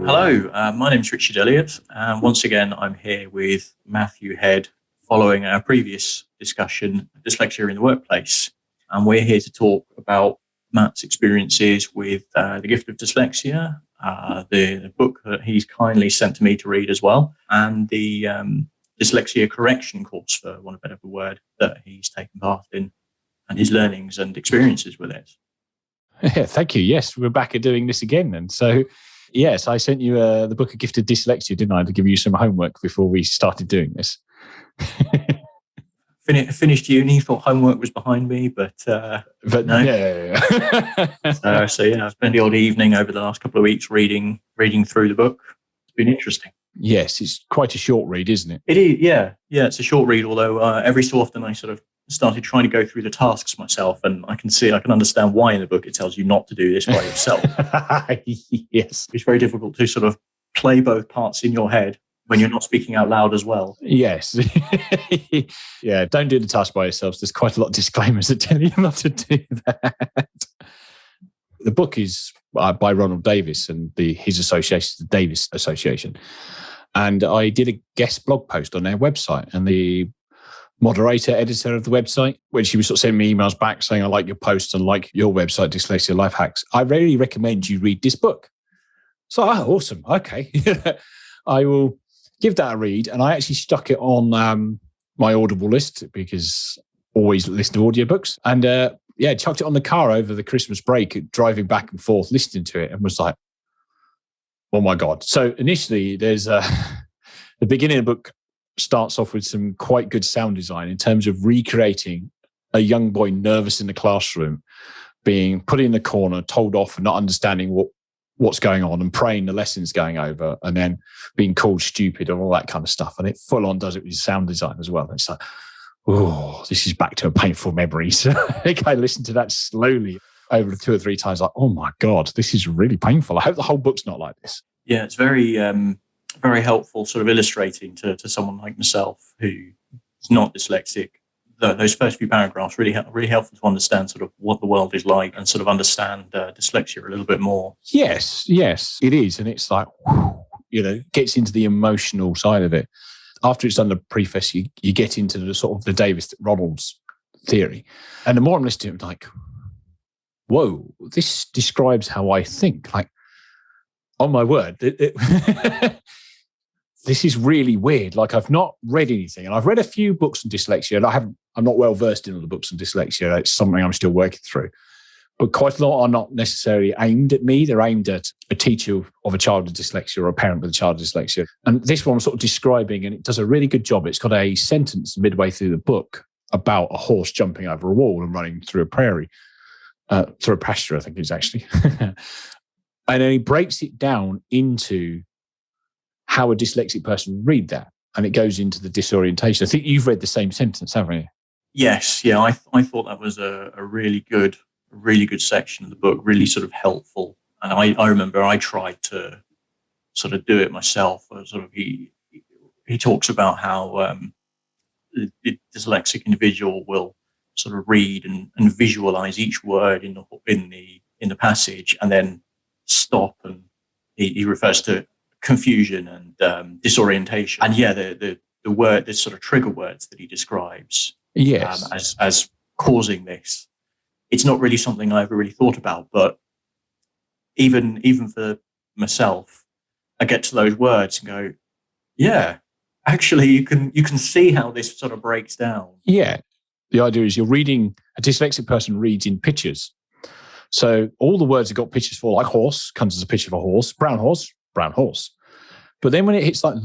Hello, my name's Richard Elliott, and once again I'm here with Matthew Head following our previous discussion, dyslexia in the workplace. And we're here to talk about Matt's experiences with the gift of dyslexia, the book that he's kindly sent to me to read as well, and the dyslexia correction course, for want of a better word, that he's taken part in, and his learnings and experiences with it. Yeah, thank you. Yes, we're back at doing this again. And so, yes, I sent you the book of gifted dyslexia, didn't I, to give you some homework before we started doing this. Finished uni, thought homework was behind me, but no. Yeah. So I've spent the odd evening over the last couple of weeks reading through the book. It's been interesting. Yes, it's quite a short read, isn't it? It is, yeah. It's a short read, although every so often I sort of started trying to go through the tasks myself, and I can understand why in the book it tells you not to do this by yourself. Yes. It's very difficult to sort of play both parts in your head when you're not speaking out loud as well. Yes. Yeah, don't do the task by yourselves. There's quite a lot of disclaimers that tell you not to do that. The book is by Ronald Davis and his association, the Davis Association. And I did a guest blog post on their website, and the moderator, editor of the website, when she was sort of sending me emails back saying, I like your posts and like your website, Dyslexia Life Hacks, I really recommend you read this book. So, awesome. Okay. I will give that a read. And I actually stuck it on my Audible list because I always listen to audiobooks. And chucked it on the car over the Christmas break, driving back and forth, listening to it, and was like, oh my God. So initially there's the beginning of the book starts off with some quite good sound design in terms of recreating a young boy nervous in the classroom, being put in the corner, told off and not understanding what's going on and praying the lessons going over, and then being called stupid and all that kind of stuff. And it full on does it with sound design as well. And it's like, oh, this is back to a painful memory. So I think I listened to that slowly over 2 or 3 times, like, oh my God, this is really painful. I hope the whole book's not like this. Yeah, it's very very helpful, sort of illustrating to someone like myself who is not dyslexic. Those first few paragraphs really helpful to understand sort of what the world is like and sort of understand dyslexia a little bit more. Yes, it is. And it's like, gets into the emotional side of it. After it's done the preface, you get into the sort of the Davis Ronalds theory. And the more I'm listening to it, I'm like, whoa, this describes how I think. Like, oh my word, this is really weird. Like, I've not read anything, and I've read a few books on dyslexia, and I'm not well versed in all the books on dyslexia. It's something I'm still working through. But quite a lot are not necessarily aimed at me. They're aimed at a teacher of a child with dyslexia or a parent with a child with dyslexia. And this one I'm sort of describing, and it does a really good job. It's got a sentence midway through the book about a horse jumping over a wall and running through a prairie, through a pasture, I think it is actually. And then he breaks it down into how a dyslexic person would read that. And it goes into the disorientation. I think you've read the same sentence, haven't you? Yes. Yeah. I thought that was a really good section of the book, really sort of helpful. And I remember I tried to sort of do it myself. He talks about how the dyslexic individual will sort of read and visualize each word in the passage and then stop, and he refers to confusion and disorientation. And yeah, the sort of trigger words that he describes, yes, as causing this. It's not really something I ever really thought about, but even for myself, I get to those words and go, yeah, actually you can see how this sort of breaks down. Yeah. The idea is a dyslexic person reads in pictures. So all the words have got pictures for, like horse comes as a picture of a horse, brown horse. But then when it hits like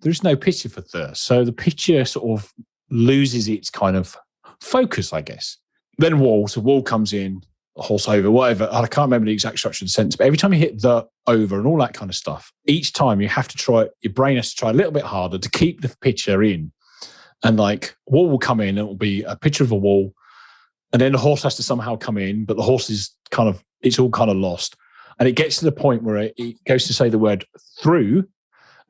there's no picture for the. So the picture sort of loses its kind of focus, I guess. Then wall, so wall comes in, horse over, whatever. I can't remember the exact structure of the sentence, but every time you hit the over and all that kind of stuff, each time you have to try, your brain has to try a little bit harder to keep the picture in. And like wall will come in, and it will be a picture of a wall. And then the horse has to somehow come in, but the horse is it's all kind of lost. And it gets to the point where it goes to say the word through,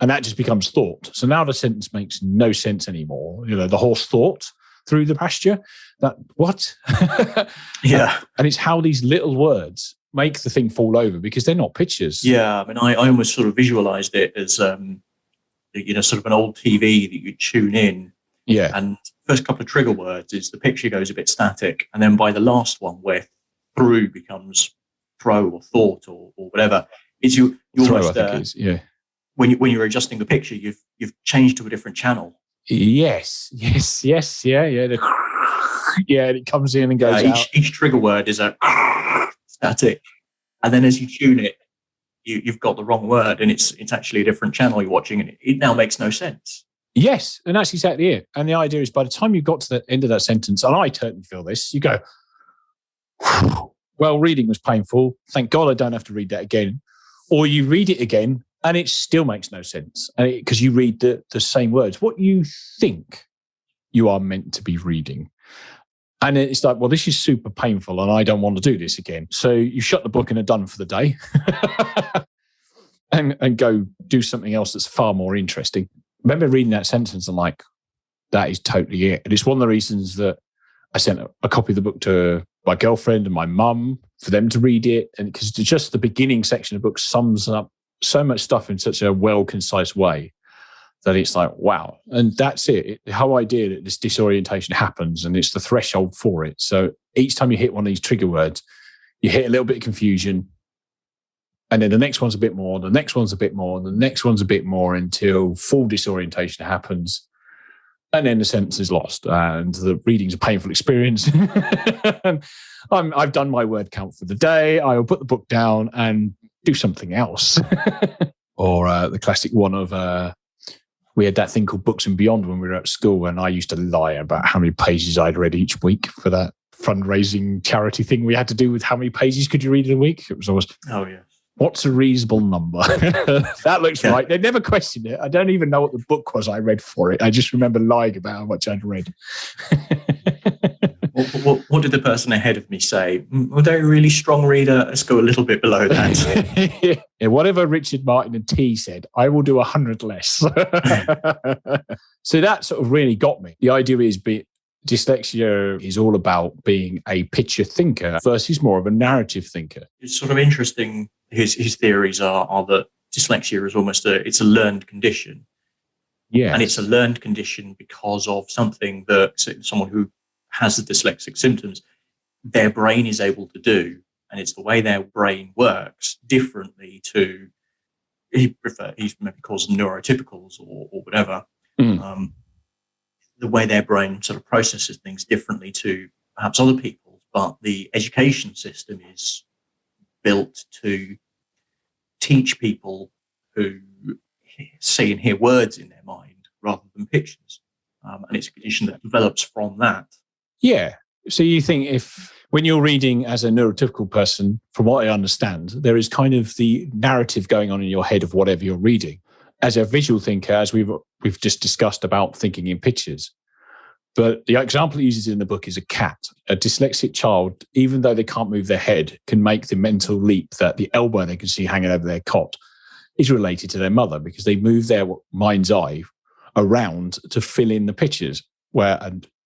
and that just becomes thought. So now the sentence makes no sense anymore. The horse thought through the pasture. That what? Yeah. And it's how these little words make the thing fall over because they're not pictures. Yeah, I mean, I almost sort of visualized it as, sort of an old TV that you tune in. Yeah. And first couple of trigger words is the picture goes a bit static. And then by the last one, where through becomes throw or thought or whatever, it's you Throw, almost, I think is, yeah. When you're adjusting the picture, you've changed to a different channel. Yes, yeah. Yeah, and it comes in and goes out. Each trigger word is a static. And then as you tune it, you've got the wrong word, and it's actually a different channel you're watching, and it now makes no sense. Yes, and that's exactly it. And the idea is by the time you got to the end of that sentence, and I totally feel this, you go, well, reading was painful. Thank God I don't have to read that again. Or you read it again and it still makes no sense because you read the same words. What you think you are meant to be reading. And it's like, well, this is super painful and I don't want to do this again. So you shut the book and are done for the day and go do something else that's far more interesting. I remember reading that sentence and like, that is totally it. And it's one of the reasons that I sent a copy of the book to my girlfriend and my mum for them to read it. And because just the beginning section of the book sums up so much stuff in such a well, concise way that it's like, wow. And that's it. The whole idea that this disorientation happens and it's the threshold for it. So each time you hit one of these trigger words, you hit a little bit of confusion. And then the next one's a bit more, the next one's a bit more, the next one's a bit more until full disorientation happens. And then the sentence is lost and the reading's a painful experience. I've done my word count for the day. I will put the book down and do something else. Or the classic one of, we had that thing called Books and Beyond when we were at school, and I used to lie about how many pages I'd read each week for that fundraising charity thing we had to do with how many pages could you read in a week. It was always, oh yeah, what's a reasonable number? That looks right. They never questioned it. I don't even know what the book was I read for it. I just remember lying about how much I'd read. What did the person ahead of me say? Well, they're a really strong reader. Let's go a little bit below that. Yeah, whatever Richard Martin and T said, I will do 100 less. So that sort of really got me. The idea is dyslexia is all about being a picture thinker versus more of a narrative thinker. It's sort of interesting. His theories are that dyslexia is almost it's a learned condition. Yeah. And it's a learned condition because of something that someone who has the dyslexic symptoms, their brain is able to do. And it's the way their brain works differently to, he maybe calls them neurotypicals or whatever. The way their brain sort of processes things differently to perhaps other people. But the education system is built to teach people who see and hear words in their mind rather than pictures. And it's a condition that develops from that. Yeah. So you think when you're reading as a neurotypical person, from what I understand, there is kind of the narrative going on in your head of whatever you're reading. As a visual thinker, as we've just discussed about thinking in pictures. But the example it uses in the book is a cat. A dyslexic child, even though they can't move their head, can make the mental leap that the elbow they can see hanging over their cot is related to their mother because they move their mind's eye around to fill in the pictures, where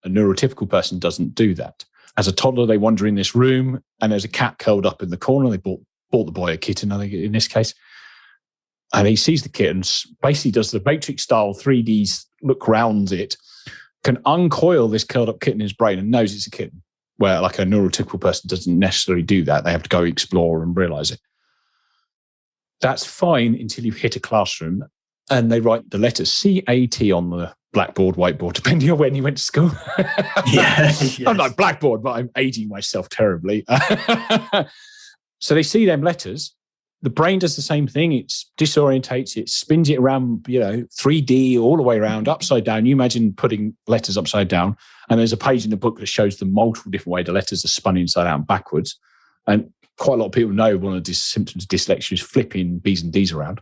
a neurotypical person doesn't do that. As a toddler, they wander in this room and there's a cat curled up in the corner. They bought the boy a kitten, I think, in this case. And he sees the kitten, basically does the Matrix-style 3D look round it, can uncoil this curled up kitten in his brain and knows it's a kitten, where like a neurotypical person doesn't necessarily do that. They have to go explore and realize it. That's fine until you hit a classroom and they write the letters CAT on the blackboard, whiteboard, depending on when you went to school. Yes. I'm like blackboard, but I'm aging myself terribly. So they see them letters. The brain does the same thing. It disorientates, it spins it around, 3D all the way around, upside down. You imagine putting letters upside down, and there's a page in the book that shows the multiple different ways the letters are spun inside out and backwards. And quite a lot of people know one of the symptoms of dyslexia is flipping B's and D's around.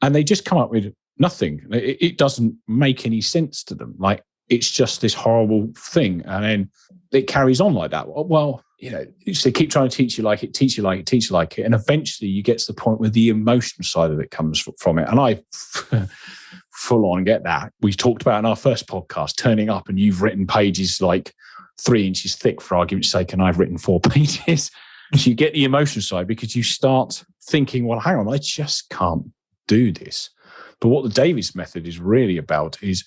And they just come up with nothing. It doesn't make any sense to them. Like, it's just this horrible thing. And then it carries on like that. Well, so keep trying to teach you like it. And eventually you get to the point where the emotional side of it comes from it. And I full on get that. We talked about in our first podcast, turning up and you've written pages like 3 inches thick, for argument's sake, and I've written 4 pages. So you get the emotional side because you start thinking, well, hang on, I just can't do this. But what the Davis method is really about is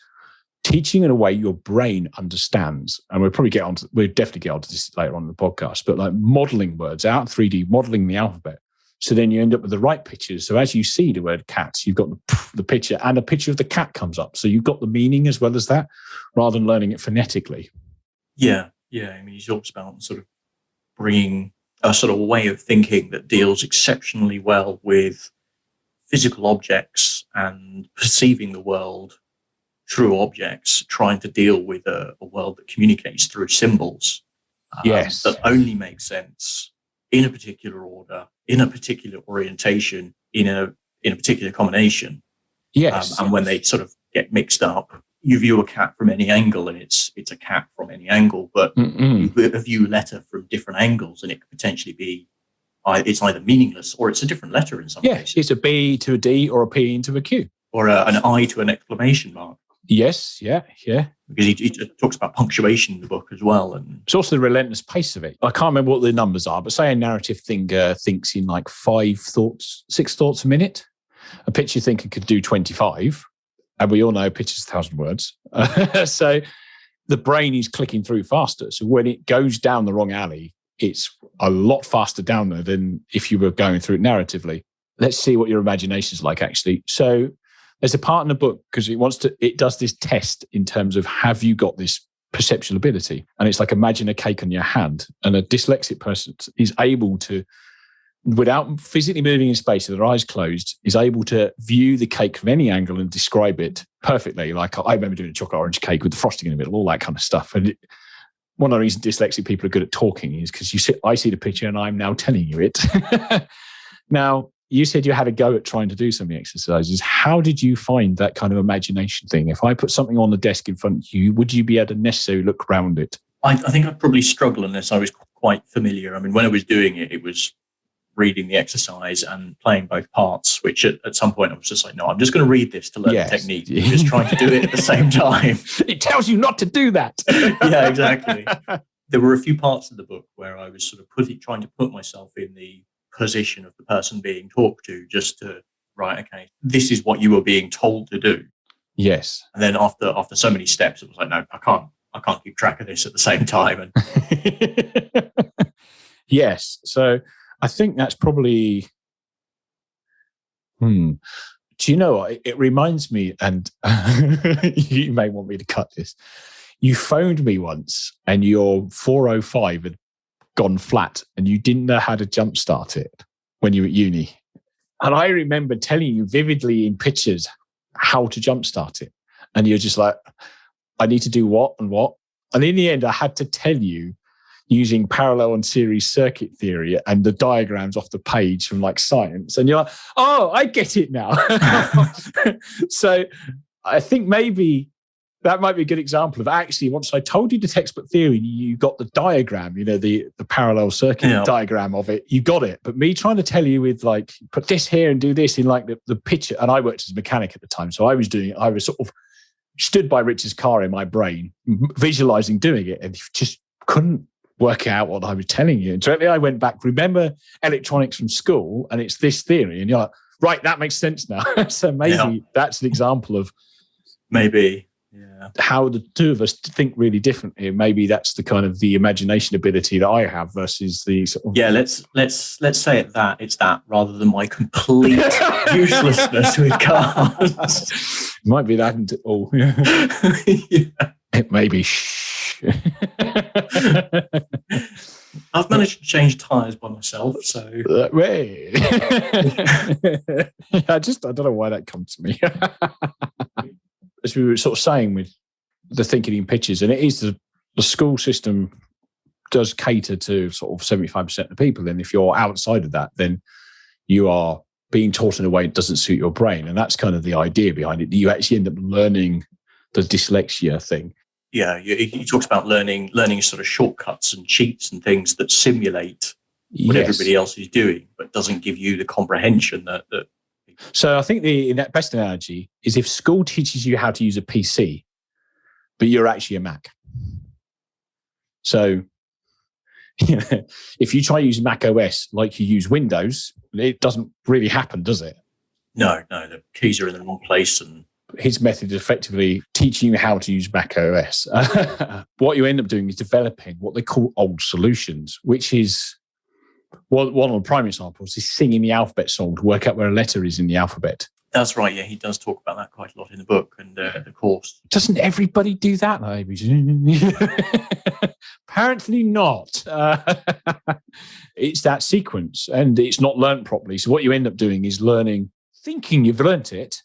teaching in a way your brain understands. And we'll definitely get onto this later on in the podcast, but like modeling words out, 3D modeling the alphabet. So then you end up with the right pictures. So as you see the word cats, you've got the picture, and a picture of the cat comes up. So you've got the meaning as well as that, rather than learning it phonetically. Yeah. I mean, he talks about sort of bringing a sort of way of thinking that deals exceptionally well with physical objects and perceiving the world through objects, trying to deal with a world that communicates through symbols. Yes. That only make sense in a particular order, in a particular orientation, in a particular combination. Yes. And when they sort of get mixed up, you view a cat from any angle and it's a cat from any angle, but you view a letter from different angles and it could potentially be, it's either meaningless or it's a different letter in some cases. It's a B to a D or a P into a Q. Or an I to an exclamation mark. Yes, yeah. Because he talks about punctuation in the book as well. And it's also the relentless pace of it. I can't remember what the numbers are, but say a narrative thinker thinks in like 6 thoughts a minute. A picture thinker could do 25. And we all know picture's 1,000 words. So the brain is clicking through faster. So when it goes down the wrong alley, it's a lot faster down there than if you were going through it narratively. Let's see what your imagination's like, actually. So there's a part in the book because it does this test in terms of, have you got this perceptual ability? And it's like, imagine a cake on your hand, and a dyslexic person is able to, without physically moving in space with their eyes closed, is able to view the cake from any angle and describe it perfectly. Like I remember doing a chocolate orange cake with the frosting in the middle, all that kind of stuff. And one of the reasons dyslexic people are good at talking is because I see the picture and I'm now telling you it. Now, you said you had a go at trying to do some of the exercises. How did you find that kind of imagination thing? If I put something on the desk in front of you, would you be able to necessarily look around it? I think I'd probably struggle unless I was quite familiar. I mean, when I was doing it, it was reading the exercise and playing both parts, which at some point I was just like, no, I'm just going to read this to learn the technique. I'm just trying to do it at the same time. It tells you not to do that. Yeah, exactly. There were a few parts of the book where I was sort of trying to put myself in the position of the person being talked to, just to, right, okay, this is what you were being told to do. Yes. And then after so many steps, it was like, no, I can't keep track of this at the same time. And yes. So I think that's probably, do you know what? It reminds me, and you may want me to cut this. You phoned me once and your 405 had gone flat and you didn't know how to jumpstart it when you were at uni. And I remember telling you vividly in pictures how to jumpstart it. And you're just like, I need to do what and what. And in the end, I had to tell you using parallel and series circuit theory and the diagrams off the page from like science. And you're like, oh, I get it now. So I think maybe that might be a good example of, actually, once I told you the textbook theory, you got the diagram, the parallel circuit diagram of it, you got it. But me trying to tell you with like, put this here and do this in like the picture, and I worked as a mechanic at the time. So I was sort of stood by Richard's car in my brain, visualizing doing it, and just couldn't work out what I was telling you. And so I went back, remember electronics from school, and it's this theory. And you're like, right, that makes sense now. So maybe that's an example of how the two of us think really differently. Maybe that's the kind of the imagination ability that I have versus the sort of... let's say it's that rather than my complete uselessness with cars. Might be that. It may be. I've managed to change tyres by myself, so I don't know why that comes to me. As we were sort of saying with the thinking in pictures, and it is the school system does cater to sort of 75% of the people. And if you're outside of that, then you are being taught in a way that doesn't suit your brain. And that's kind of the idea behind it. You actually end up learning the dyslexia thing. Yeah, he talks about learning sort of shortcuts and cheats and things that simulate what everybody else is doing, but doesn't give you the comprehension that. So I think the best analogy is if school teaches you how to use a PC, but you're actually a Mac. So if you try using Mac OS like you use Windows, it doesn't really happen, does it? No, the keys are in the wrong place. And his method is effectively teaching you how to use Mac OS. What you end up doing is developing what they call old solutions, which is one of the prime examples is singing the alphabet song to work out where a letter is in the alphabet. That's right. Yeah, he does talk about that quite a lot in the book and the course. Doesn't everybody do that? Apparently not. It's that sequence, and it's not learnt properly. So what you end up doing is learning, thinking you've learnt it,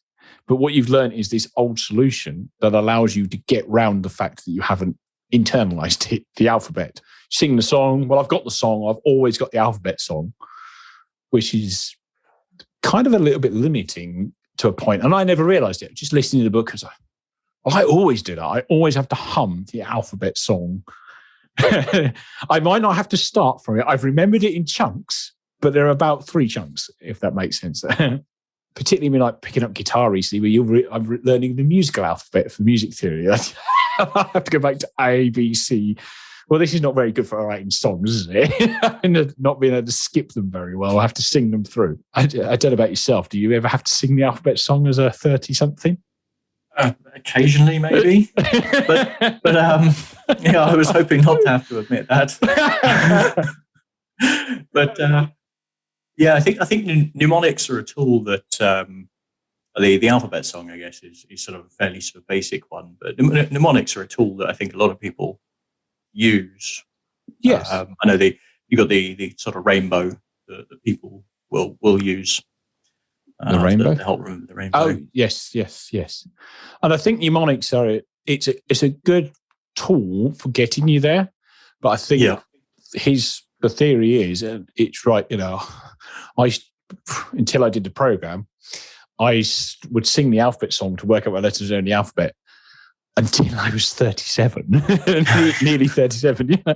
but what you've learned is this old solution that allows you to get round the fact that you haven't internalized it, the alphabet. Sing the song. Well, I've got the song. I've always got the alphabet song, which is kind of a little bit limiting to a point. And I never realized it. Just listening to the book, because I always do that. I always have to hum the alphabet song. I might not have to start from it. I've remembered it in chunks, but there are about 3 chunks, if that makes sense. Particularly when like picking up guitar recently, where I'm learning the musical alphabet for music theory. I have to go back to A, B, C. Well, this is not very good for writing songs, is it? Not being able to skip them very well. I have to sing them through. I don't know about yourself. Do you ever have to sing the alphabet song as a 30-something? Occasionally, maybe. but yeah, I was hoping not to have to admit that. But yeah, I think mnemonics are a tool that the alphabet song, I guess, is sort of a fairly sort of basic one. But mnemonics are a tool that I think a lot of people use. Yes, I know you got the sort of rainbow that people will use. The rainbow to help remember the rainbow. Oh yes. And I think mnemonics are it's a good tool for getting you there. But I think the theory is, and it's right. Until I did the program, I would sing the alphabet song to work out what letters are in the alphabet until I was 37, nearly 37. Yeah.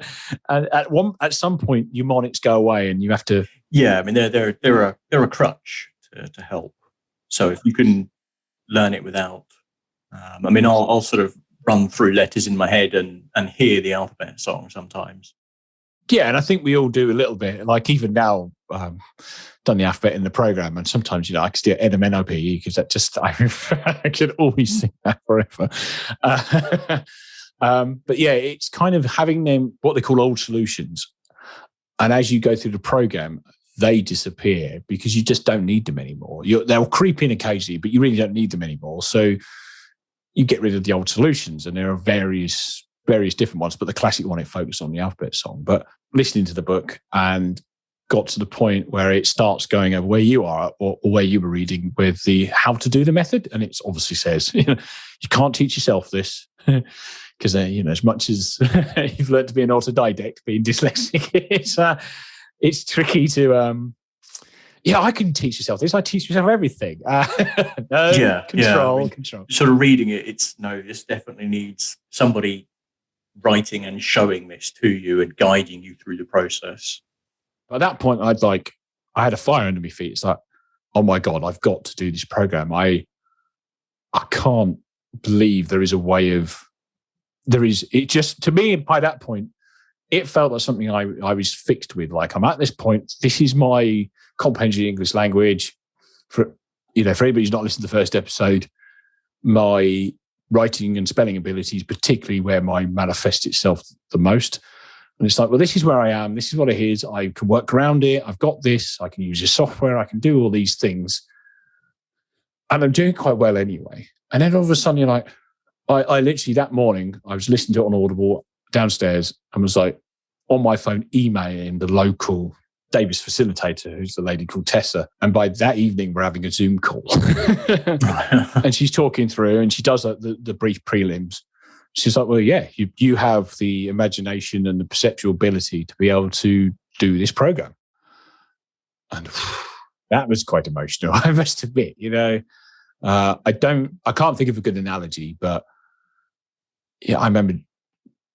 And at some point, mnemonics go away, and you have to. Yeah, I mean they're a crutch to help. So if you can learn it without, I mean, I'll sort of run through letters in my head and hear the alphabet song sometimes. Yeah, and I think we all do a little bit. Like even now, done the alphabet in the program, and sometimes I can still NMNOP because that just I could always sing that forever. But yeah, it's kind of having them what they call old solutions, and as you go through the program, they disappear because you just don't need them anymore. They'll creep in occasionally, but you really don't need them anymore. So you get rid of the old solutions, and there are various different ones, but the classic one, it focused on the alphabet song. But listening to the book and got to the point where it starts going over where you are or where you were reading with the how to do the method. And it obviously says, you can't teach yourself this because, as much as you've learned to be an autodidact, being dyslexic, it's tricky to, I can teach yourself this. I teach myself everything. Control. Sort of reading it, this definitely needs somebody writing and showing this to you and guiding you through the process. At that point, I had a fire under my feet. It's like, oh my God, I've got to do this program. I can't believe there is a way of, it just, to me, by that point, it felt like something I was fixed with. Like, I'm at this point, this is my comprehension English language. For anybody who's not listened to the first episode, my writing and spelling abilities, particularly where mine manifests itself the most. And it's like, well, this is where I am. This is what it is. I can work around it. I've got this. I can use your software. I can do all these things. And I'm doing quite well anyway. And then all of a sudden, you're like, I literally that morning, I was listening to it on Audible downstairs and was like on my phone emailing the local Davis facilitator, who's the lady called Tessa. And by that evening, we're having a Zoom call. And she's talking through and she does the brief prelims. She's like, well, yeah, you have the imagination and the perceptual ability to be able to do this program. And that was quite emotional, I must admit. I can't think of a good analogy, but yeah, I remember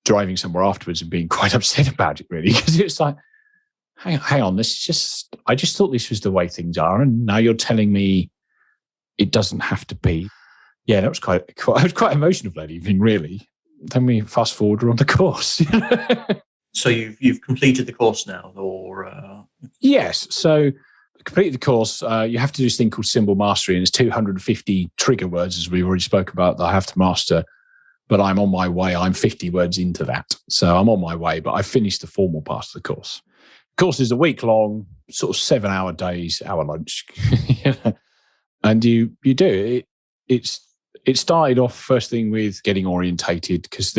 driving somewhere afterwards and being quite upset about it, really, because it's like, hang on, I just thought this was the way things are, and now you're telling me it doesn't have to be. Yeah, that was I was quite emotional that evening, really. Then we fast forward, we're on the course. So you've completed the course now, or Yes. So completed the course. You have to do this thing called symbol mastery, and it's 250 trigger words, as we already spoke about, that I have to master. But I'm on my way. I'm 50 words into that, so I'm on my way. But I finished the formal part of the course. The course is a week long, sort of 7-hour days, hour lunch, and you do it. It started off first thing with getting orientated, because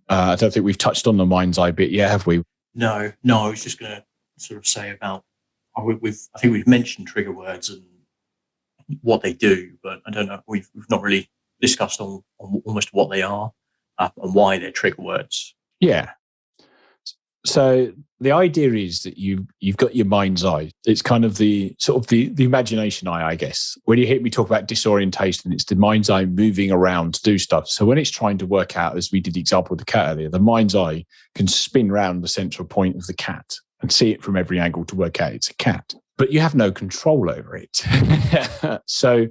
I don't think we've touched on the mind's eye bit yet, have we? No. I was just going to sort of say about I think we've mentioned trigger words and what they do, but I don't know. We've not really discussed on almost what they are and why they're trigger words. Yeah. So the idea is that you've got your mind's eye. It's kind of the sort of the imagination eye, I guess. When you hear me talk about disorientation, it's the mind's eye moving around to do stuff. So when it's trying to work out, as we did the example with the cat earlier, the mind's eye can spin round the central point of the cat and see it from every angle to work out it's a cat. But you have no control over it. So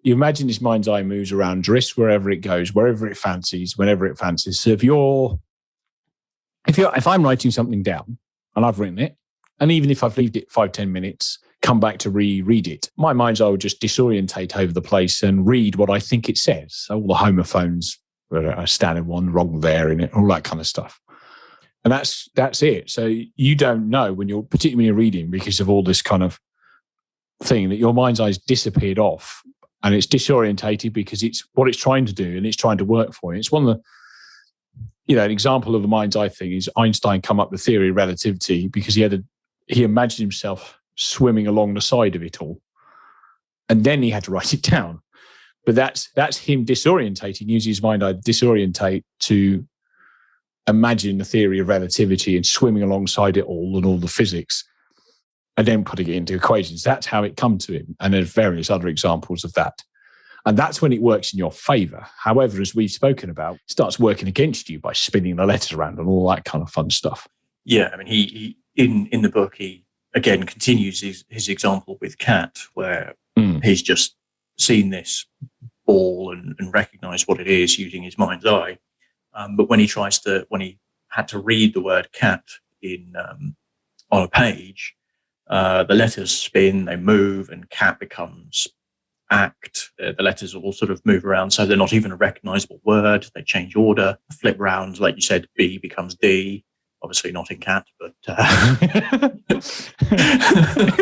you imagine this mind's eye moves around just wherever it goes, wherever it fancies, whenever it fancies. So if I'm writing something down and I've written it, and even if I've left it 5-10 minutes, come back to reread it, my mind's eye will just disorientate over the place and read what I think it says. So all the homophones, a standard one, wrong there in it, all that kind of stuff. And that's it. So you don't know particularly when you're reading, because of all this kind of thing, that your mind's eye's disappeared off and it's disorientated because it's what it's trying to do and it's trying to work for you. It's one of the, an example of the mind's eye thing is Einstein come up with the theory of relativity because he imagined himself swimming along the side of it all. And then he had to write it down. But that's him disorientating, using his mind eye to disorientate to imagine the theory of relativity and swimming alongside it all and all the physics, and then putting it into equations. That's how it come to him. And there's various other examples of that. And that's when it works in your favor. However, as we've spoken about, it starts working against you by spinning the letters around and all that kind of fun stuff. Yeah, I mean, he in the book, he again continues his example with cat, where he's just seen this ball and recognized what it is using his mind's eye. But when he had to read the word cat on a page, the letters spin, they move, and cat becomes act. The letters all sort of move around, so they're not even a recognizable word. They change order, flip round, like you said. B becomes D. Obviously not in cat, but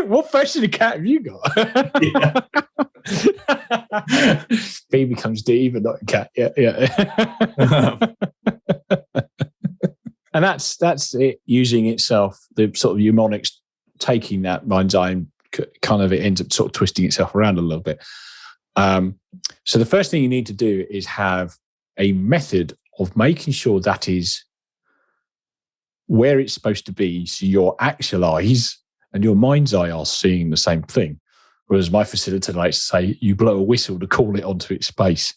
what version of cat have you got? Yeah. B becomes D, but not in cat. Yeah. And that's it using itself, the sort of mnemonics, taking that mind's eye and kind of it ends up sort of twisting itself around a little bit. So the first thing you need to do is have a method of making sure that is where it's supposed to be, so your actual eyes and your mind's eye are seeing the same thing. Whereas my facilitator likes to say, you blow a whistle to call it onto its space.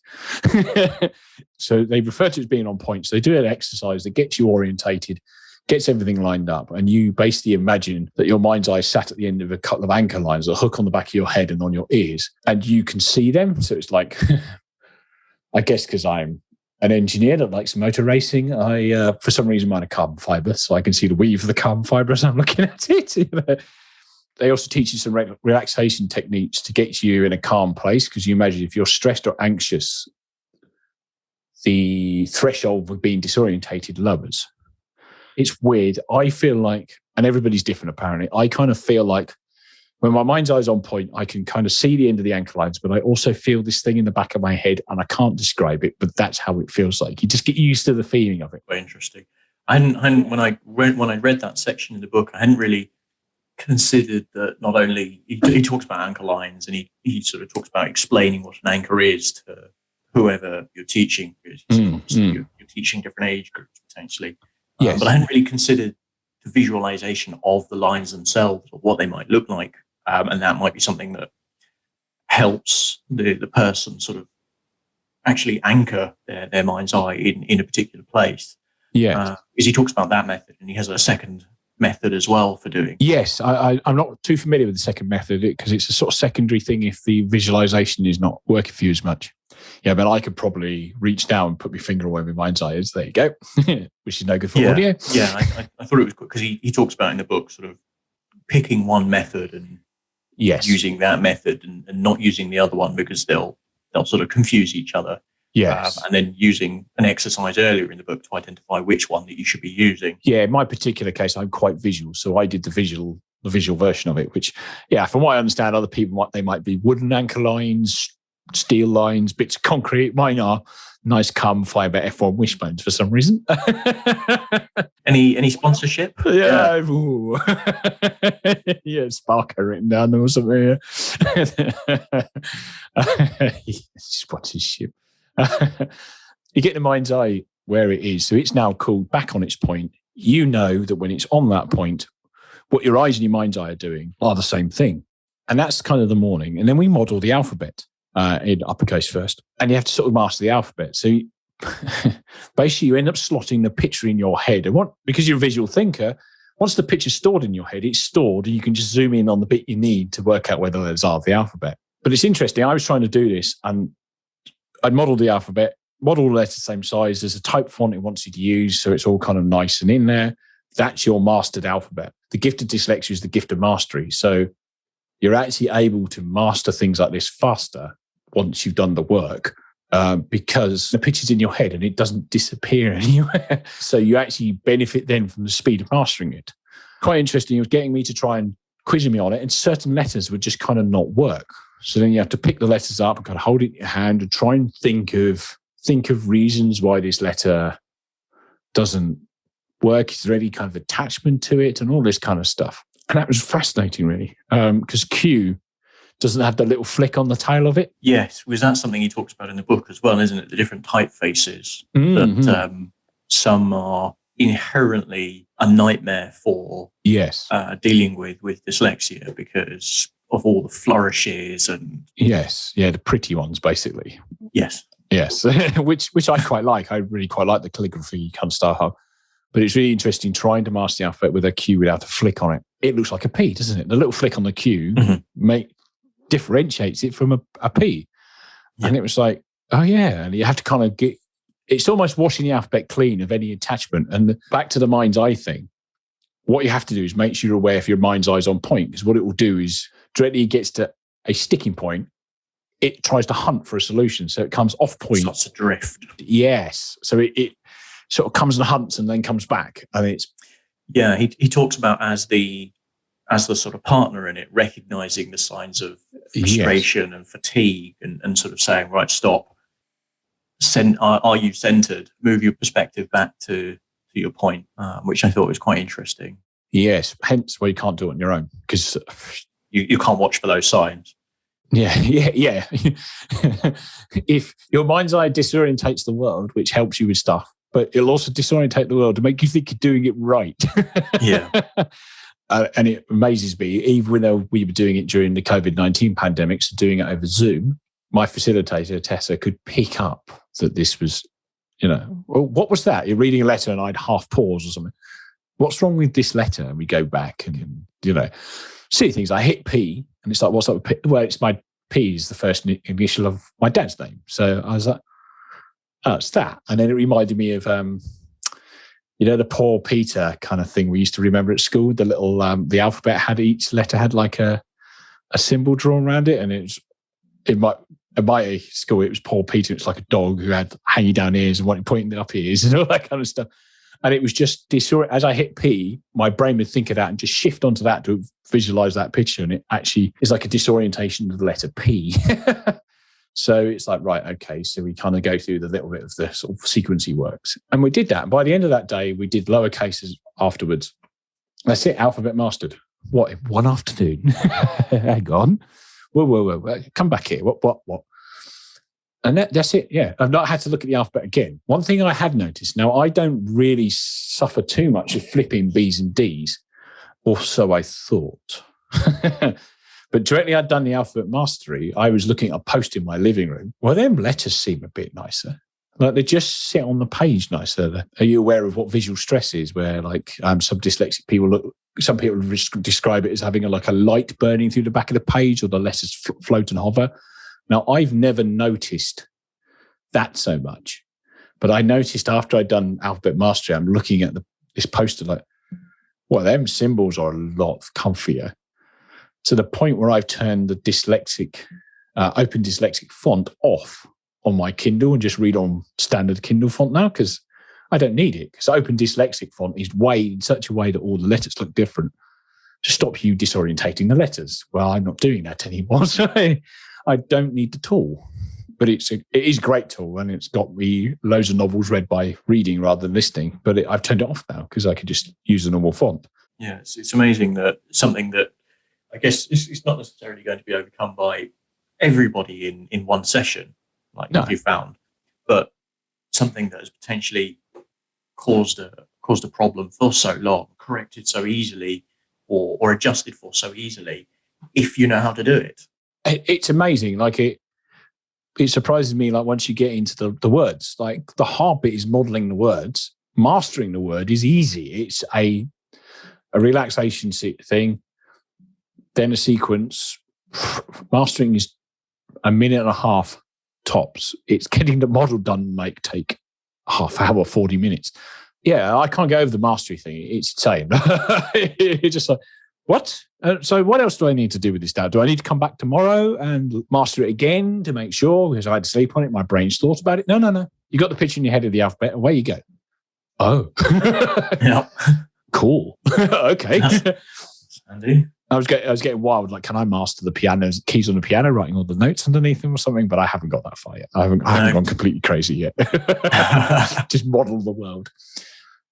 So they refer to it as being on point. So they do an exercise that gets you orientated, gets everything lined up, and you basically imagine that your mind's eye sat at the end of a couple of anchor lines that hook on the back of your head and on your ears, and you can see them. So it's like, I guess because I'm an engineer that likes motor racing, I, for some reason, mine are carbon fiber, so I can see the weave of the carbon fiber as I'm looking at it. They also teach you some relaxation techniques to get you in a calm place, because you imagine if you're stressed or anxious, the threshold of being disorientated lowers. It's weird. I feel like, and everybody's different apparently, I kind of feel like when my mind's eye is on point, I can kind of see the end of the anchor lines, but I also feel this thing in the back of my head and I can't describe it, but that's how it feels like. You just get used to the feeling of it. Very interesting. When I read that section in the book, I hadn't really considered that not only he talks about anchor lines, and he sort of talks about explaining what an anchor is to whoever you're teaching, because you're teaching different age groups potentially. Yes. But I hadn't really considered the visualization of the lines themselves or what they might look like. And that might be something that helps the person sort of actually anchor their mind's eye in a particular place. Yeah. Because he talks about that method, and he has a second method as well for doing. Yes, I'm not too familiar with the second method because it's a sort of secondary thing if the visualization is not working for you as much. Yeah, but I could probably reach down and put my finger away my mind's eye is. There you go, which is no good for audio. Yeah, I thought it was good because he talks about in the book sort of picking one method and using that method and not using the other one because they'll sort of confuse each other. Yes. And then using an exercise earlier in the book to identify which one that you should be using. Yeah, in my particular case, I'm quite visual. So I did the visual version of it, which, yeah, from what I understand, other people, they might be wooden anchor lines, steel lines, bits of concrete. Mine are nice carbon fiber F1 wishbones for some reason. Any sponsorship? Yeah. Yeah, Sparker written down or something. Sponsorship. You get the mind's eye where it is. So it's now called back on its point. You know that when it's on that point, what your eyes and your mind's eye are doing are the same thing. And that's kind of the morning. And then we model the alphabet in uppercase first. And you have to sort of master the alphabet. So basically you end up slotting the picture in your head. And because you're a visual thinker, once the picture's stored in your head, it's stored and you can just zoom in on the bit you need to work out where the letters are of the alphabet. But it's interesting. I was trying to do this and I'd modeled the alphabet, model the letters the same size. There's a type font it wants you to use, so it's all kind of nice and in there. That's your mastered alphabet. The gift of dyslexia is the gift of mastery. So you're actually able to master things like this faster once you've done the work because the picture's in your head and it doesn't disappear anywhere. So you actually benefit then from the speed of mastering it. Quite interesting. It was getting me to try and quiz me on it, and certain letters would just kind of not work. So then you have to pick the letters up and kind of hold it in your hand and try and think of reasons why this letter doesn't work. Is there any kind of attachment to it and all this kind of stuff? And that was fascinating, really, because Q doesn't have the little flick on the tail of it. Yes, because that's something he talks about in the book as well, isn't it? The different typefaces that some are inherently a nightmare for dealing with dyslexia because of all the flourishes and the pretty ones basically. Yes, which I quite like. I really quite like the calligraphy kind of style. But it's really interesting trying to master the alphabet with a Q without a flick on it. It looks like a P, doesn't it? The little flick on the Q differentiates it from a P. Yeah. And it was like, oh yeah, and you have to kind of it's almost washing the alphabet clean of any attachment. And back to the mind's eye thing, what you have to do is make sure you're aware if your mind's eye is on point, because what it will do is directly it gets to a sticking point, it tries to hunt for a solution. So it comes off point. Starts to drift. Yes. So it sort of comes and hunts and then comes back. And it's... Yeah, he talks about as the sort of partner in it, recognizing the signs of frustration and fatigue and sort of saying, right, stop. Are you centered? Move your perspective back to your point, which I thought was quite interesting. Yes, hence why you can't do it on your own, because you can't watch for those signs. Yeah. If your mind's eye disorientates the world, which helps you with stuff, but it'll also disorientate the world to make you think you're doing it right. Yeah. And it amazes me, even though we were doing it during the COVID-19 pandemic, so doing it over Zoom, my facilitator, Tessa, could pick up that this was, well, what was that? You're reading a letter and I'd half pause or something. What's wrong with this letter? And we go back and see things. I hit P and it's like, what's up with P? Well, it's my P is the first initial of my dad's name. So I was like, oh, it's that. And then it reminded me of, the Paul Peter kind of thing we used to remember at school. The little, the alphabet had, each letter had like a symbol drawn around it. And at my school, it was Paul Peter. It's like a dog who had hanging down ears and one pointing up ears and all that kind of stuff. And it was just as I hit P, my brain would think of that and just shift onto that to visualize that picture. And it actually is like a disorientation of the letter P. So it's like, right, okay. So we kind of go through the little bit of the sort of sequencing works. And we did that. And by the end of that day, we did lower cases afterwards. That's it, alphabet mastered. What, in one afternoon? Hang on. Whoa. Come back here. What? And that's it, yeah. I've not had to look at the alphabet again. One thing I had noticed, now I don't really suffer too much of flipping B's and D's, or so I thought. But directly I'd done the alphabet mastery, I was looking at a post in my living room. Well, them letters seem a bit nicer. Like they just sit on the page nicer. Are you aware of what visual stress is? Where like some dyslexic people some people describe it as having a light burning through the back of the page, or the letters float and hover. Now, I've never noticed that so much, but I noticed after I'd done Alphabet Mastery, I'm looking at this poster like, well, them symbols are a lot comfier. To the point where I've turned the Open Dyslexic font off on my Kindle and just read on standard Kindle font now, because I don't need it. Because Open Dyslexic font is way in such a way that all the letters look different to stop you disorientating the letters. Well, I'm not doing that anymore, so I don't need the tool. But it is a great tool, and it's got me loads of novels read by reading rather than listening. But I've turned it off now because I could just use the normal font. Yeah, it's amazing that something that I guess it's not necessarily going to be overcome by everybody in one session, like you found, but something that has potentially caused a problem for so long, corrected so easily, or adjusted for so easily, if you know how to do it. It's amazing. Like it surprises me. Like once you get into the words, like the hard bit is modeling the words. Mastering the word is easy. It's a relaxation thing, then a sequence. Mastering is a minute and a half tops. It's getting the model done take half hour, 40 minutes. Yeah, I can't get over the mastery thing. It's insane. It's just like, what? So what else do I need to do with this now? Do I need to come back tomorrow and master it again to make sure? Because I had to sleep on it. My brain's thought about it. No. You got the picture in your head of the alphabet. Away you go. Oh. Yeah. Cool. Okay. Andy. I was getting wild. Like, can I master the keys on the piano, writing all the notes underneath them or something? But I haven't got that far yet. I haven't gone completely crazy yet. Just model the world.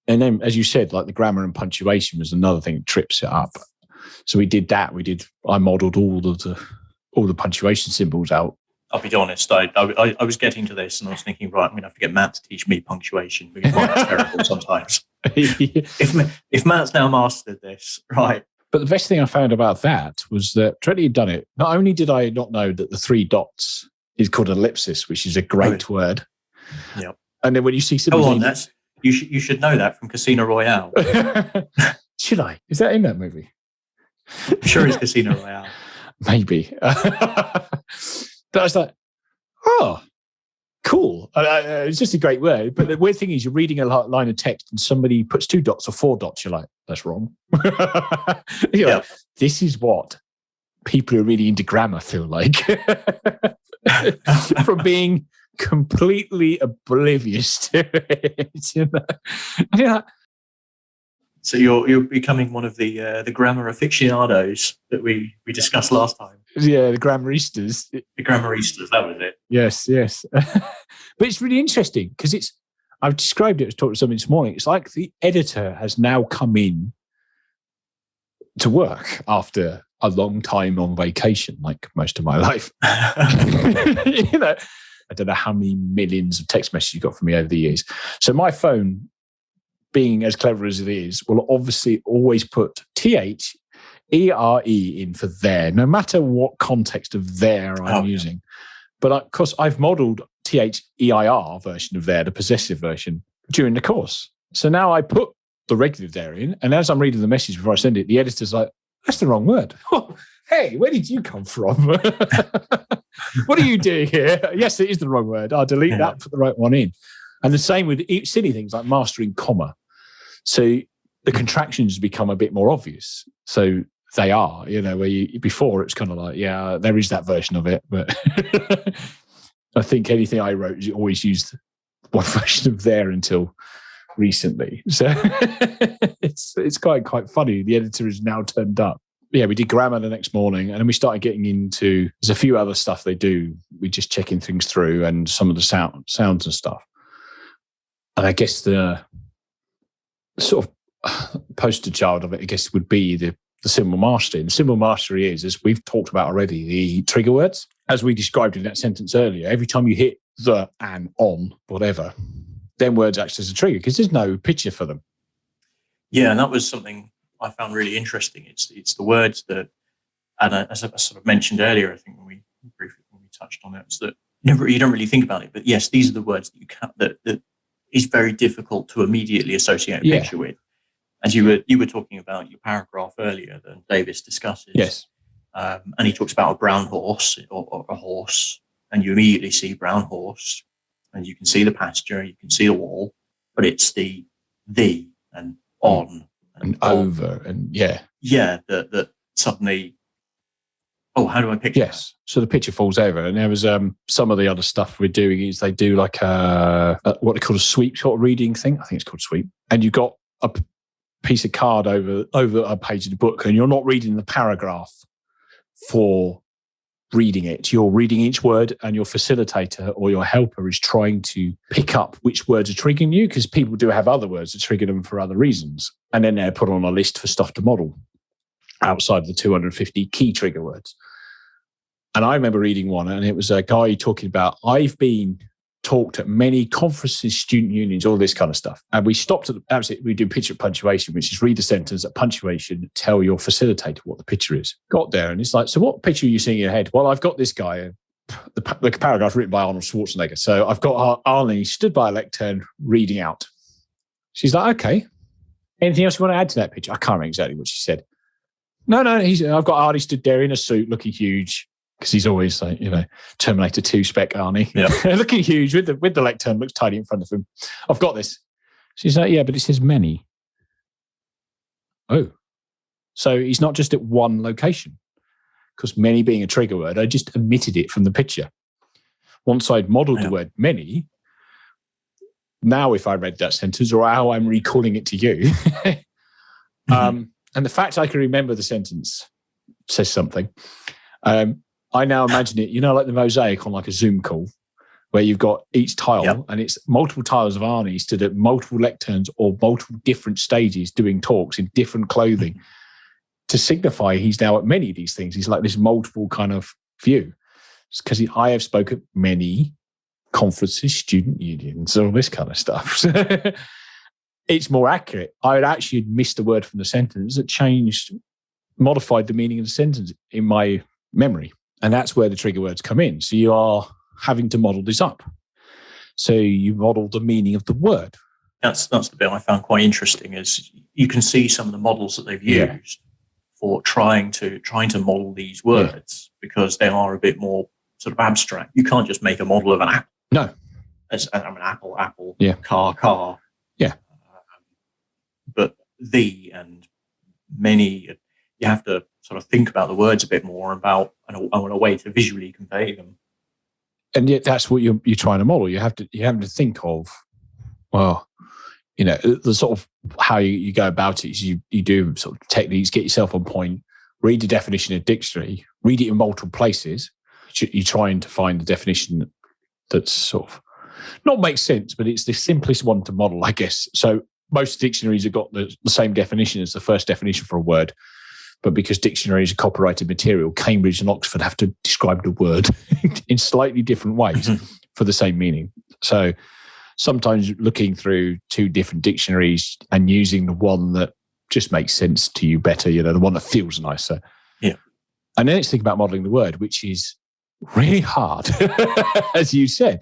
And then, as you said, like the grammar and punctuation was another thing that trips it up. So we did that. I modeled all the punctuation symbols out. I'll be honest. I was getting to this, and I was thinking, right, I'm going to have to get Matt to teach me punctuation because mine's terrible sometimes. If Matt's now mastered this, right. But the best thing I found about that was that Trent had done it. Not only did I not know that the 3 dots is called ellipsis, which is a great word. Yeah. And then when you see symbols, go on, you should know that from Casino Royale. Should I? Is that in that movie? I'm sure it's Casino Royale. Maybe. But I was like, oh, cool. It's just a great word. But the weird thing is, you're reading a line of text and somebody puts 2 dots or 4 dots. You're like, that's wrong. Like, this is what people who are really into grammar feel like. From being completely oblivious to it. Yeah. So you're becoming one of the grammar aficionados that we discussed last time. Yeah, the grammaristas. The grammaristas, that was it. Yes. But it's really interesting because I've described it as talking to someone this morning. It's like the editor has now come in to work after a long time on vacation, like most of my life. I don't know how many millions of text messages you got from me over the years. So my phone, being as clever as it is, will obviously always put THERE in for there, no matter what context of there I'm using. But of course, I've modeled THEIR version of there, the possessive version, during the course. So now I put the regular there in, and as I'm reading the message before I send it, the editor's like, that's the wrong word. Hey, where did you come from? What are you doing here? Yes, it is the wrong word. I'll delete that, put the right one in. And the same with silly things like mastering comma. So the contractions become a bit more obvious. So they are, where before it's kind of like, yeah, there is that version of it. But I think anything I wrote always used one version of there until recently. So it's quite funny. The editor is now turned up. Yeah, we did grammar the next morning, and then we started getting into, there's a few other stuff they do. We're just checking things through and some of the sounds and stuff. And I guess the sort of poster child of it, I guess, would be the symbol mastery. And the symbol mastery is, as we've talked about already, the trigger words. As we described in that sentence earlier, every time you hit the, and, on, whatever, then words act as a trigger because there's no picture for them. Yeah, and that was something I found really interesting. It's the words that, and as I sort of mentioned earlier, I think when we touched on it, was that you don't really think about it. But yes, these are the words that you can, that is very difficult to immediately associate a picture with. As you were talking about your paragraph earlier that Davis discusses. Yes. And he talks about a brown horse or a horse, and you immediately see brown horse, and you can see the pasture, you can see the wall, but it's the and on and over and that suddenly. Oh, how do I picture? Yes, that? So the picture falls over, and there was some of the other stuff we're doing is they do like a what they call a sweep sort of reading thing. I think it's called sweep, and you've got a piece of card over a page of the book, and you're not reading the paragraph for reading it. You're reading each word, and your facilitator or your helper is trying to pick up which words are triggering you, because people do have other words that trigger them for other reasons. And then they're put on a list for stuff to model outside of the 250 key trigger words. And I remember reading one, and it was a guy talking about, I've been talked at many conferences, student unions, all this kind of stuff. And we stopped at we do picture punctuation, which is read the sentence at punctuation, tell your facilitator what the picture is. Got there, and it's like, so what picture are you seeing in your head? Well, I've got this guy, the paragraph written by Arnold Schwarzenegger. So I've got Arnie stood by a lectern reading out. She's like, okay. Anything else you want to add to that picture? I can't remember exactly what she said. No, I've got Arnie stood there in a suit looking huge, because he's always like, Terminator 2 spec Arnie. Yeah. Looking huge with the lectern, looks tiny in front of him. I've got this. She's like, yeah, but it says many. Oh. So he's not just at one location, because many being a trigger word, I just omitted it from the picture. Once I'd modeled the word many, now if I read that sentence, or how I'm recalling it to you, and the fact I can remember the sentence says something. I now imagine it, like the mosaic on like a Zoom call, where you've got each tile and it's multiple tiles of Arnie stood at multiple lecterns or multiple different stages doing talks in different clothing to signify he's now at many of these things. He's like this multiple kind of view. Because I have spoken at many conferences, student unions, all this kind of stuff. It's more accurate. I had actually missed a word from the sentence that modified the meaning of the sentence in my memory. And that's where the trigger words come in. So you are having to model this up. So you model the meaning of the word. That's the bit I found quite interesting, is you can see some of the models that they've used for trying to model these words, because they are a bit more sort of abstract. You can't just make a model of an apple. No. Apple, yeah. car. Yeah. But the and many, you have to sort of think about the words a bit more about and a way to visually convey them. And yet that's what you're trying to model. You have to think of, well, the sort of how you go about it is you do sort of techniques, get yourself on point, read the definition of dictionary, read it in multiple places. You're trying to find the definition that's sort of not makes sense, but it's the simplest one to model, I guess. So most dictionaries have got the same definition as the first definition for a word. But because dictionaries are copyrighted material, Cambridge and Oxford have to describe the word in slightly different ways for the same meaning. So sometimes looking through two different dictionaries and using the one that just makes sense to you better, the one that feels nicer. Yeah. And then it's thinking about modeling the word, which is really hard, as you said.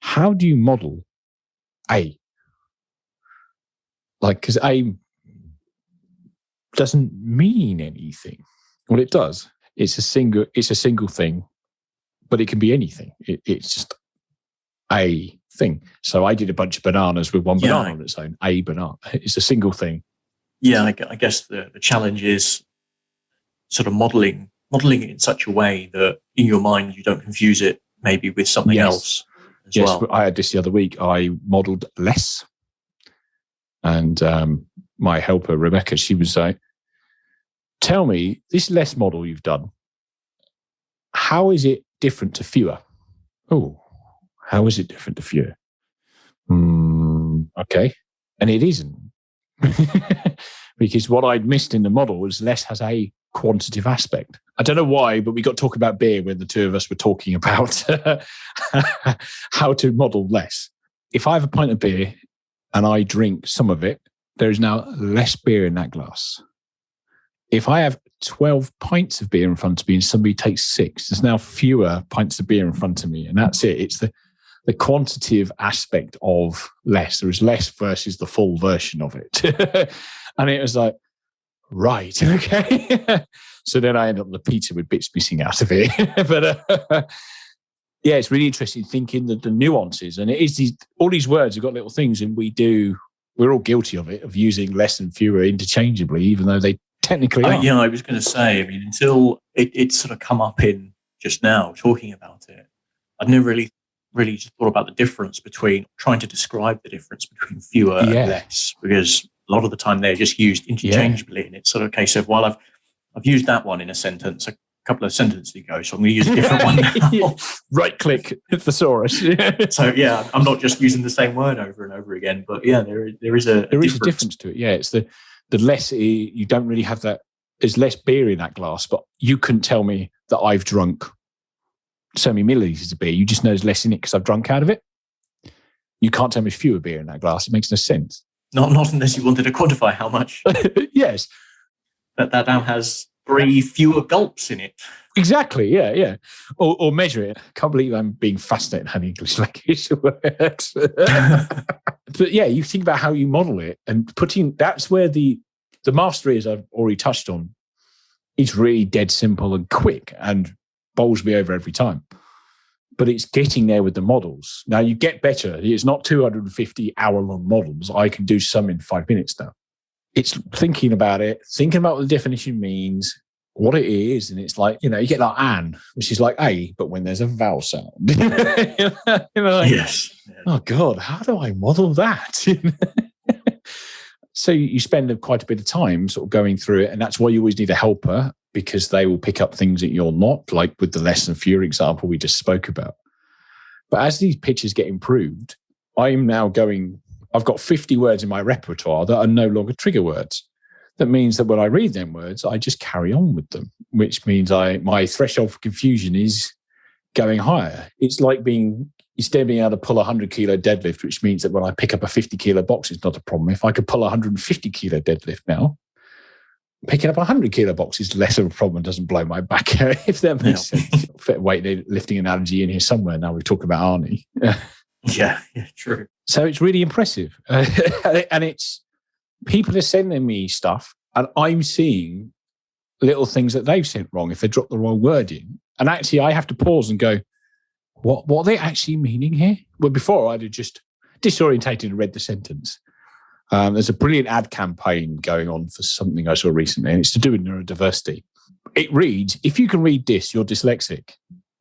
How do you model A? Because A doesn't mean anything. Well, it does. It's a single thing, but it can be anything. It's just a thing. So I did a bunch of bananas with one banana on its own. A banana. It's a single thing. Yeah, I guess the challenge is sort of modeling it in such a way that in your mind you don't confuse it maybe with something else as well. I had this the other week. I modeled less. And my helper, Rebecca, she was like, tell me, this less model you've done, how is it different to fewer? Oh, how is it different to fewer? Okay. And it isn't. Because what I'd missed in the model was less has a quantitative aspect. I don't know why, but we got to talk about beer when the two of us were talking about how to model less. If I have a pint of beer and I drink some of it, there is now less beer in that glass. If I have 12 pints of beer in front of me and somebody takes 6. There's now fewer pints of beer in front of me. And that's it. It's the quantitative aspect of less. There is less versus the full version of it. And it was like, right, okay. So then I end up with a pizza with bits missing out of it. But yeah, it's really interesting thinking that the nuances, and it is all these words have got little things, and we're all guilty of it, of using less and fewer interchangeably, even though they technically are. Yeah, I was going to say, I mean, until it sort of come up in just now talking about it, I'd never really just thought about the difference between trying to describe the difference between fewer and less, because a lot of the time they're just used interchangeably, and it's sort of a case of, well, I've used that one in a sentence a couple of sentences ago, so I'm going to use a different one now. Right click thesaurus. So yeah, I'm not just using the same word over and over again, but yeah, there is a difference to it. Yeah, it's the less you don't really have that. There's less beer in that glass, but you couldn't tell me that I've drunk so many milliliters of beer. You just know there's less in it because I've drunk out of it. You can't tell me there's fewer beer in that glass. It makes no sense. Not unless you wanted to quantify how much. Yes. That now has 3 fewer gulps in it. Exactly, yeah. Or measure it. I can't believe I'm being fascinated how the English language works. But yeah, you think about how you model it, and that's where the mastery, as I've already touched on, is really dead simple and quick and bowls me over every time. But it's getting there with the models. Now you get better. It's not 250 hour-long models. I can do some in 5 minutes now. It's thinking about it, thinking about what the definition means, what it is, and it's like, you get like an, which is like a, but when there's a vowel sound. Yes. Oh God, how do I model that? So you spend quite a bit of time sort of going through it, and that's why you always need a helper, because they will pick up things that you're not, like with the less and fewer example we just spoke about. But as these pitches get improved, I've got 50 words in my repertoire that are no longer trigger words. That means that when I read them words, I just carry on with them, which means my threshold for confusion is going higher. It's like instead of being able to pull a 100-kilo deadlift, which means that when I pick up a 50-kilo box, it's not a problem. If I could pull a 150-kilo deadlift now, picking up a 100-kilo box is less of a problem and doesn't blow my back, if that makes sense. Fit weight lifting analogy in here somewhere. Now we're talking about Arnie. Yeah, true. So it's really impressive. And it's people are sending me stuff, and I'm seeing little things that they've sent wrong if they drop the wrong word in. And actually, I have to pause and go, what are they actually meaning here? Well, before I'd have just disorientated and read the sentence. There's a brilliant ad campaign going on for something I saw recently, and it's to do with neurodiversity. It reads, if you can read this, you're dyslexic.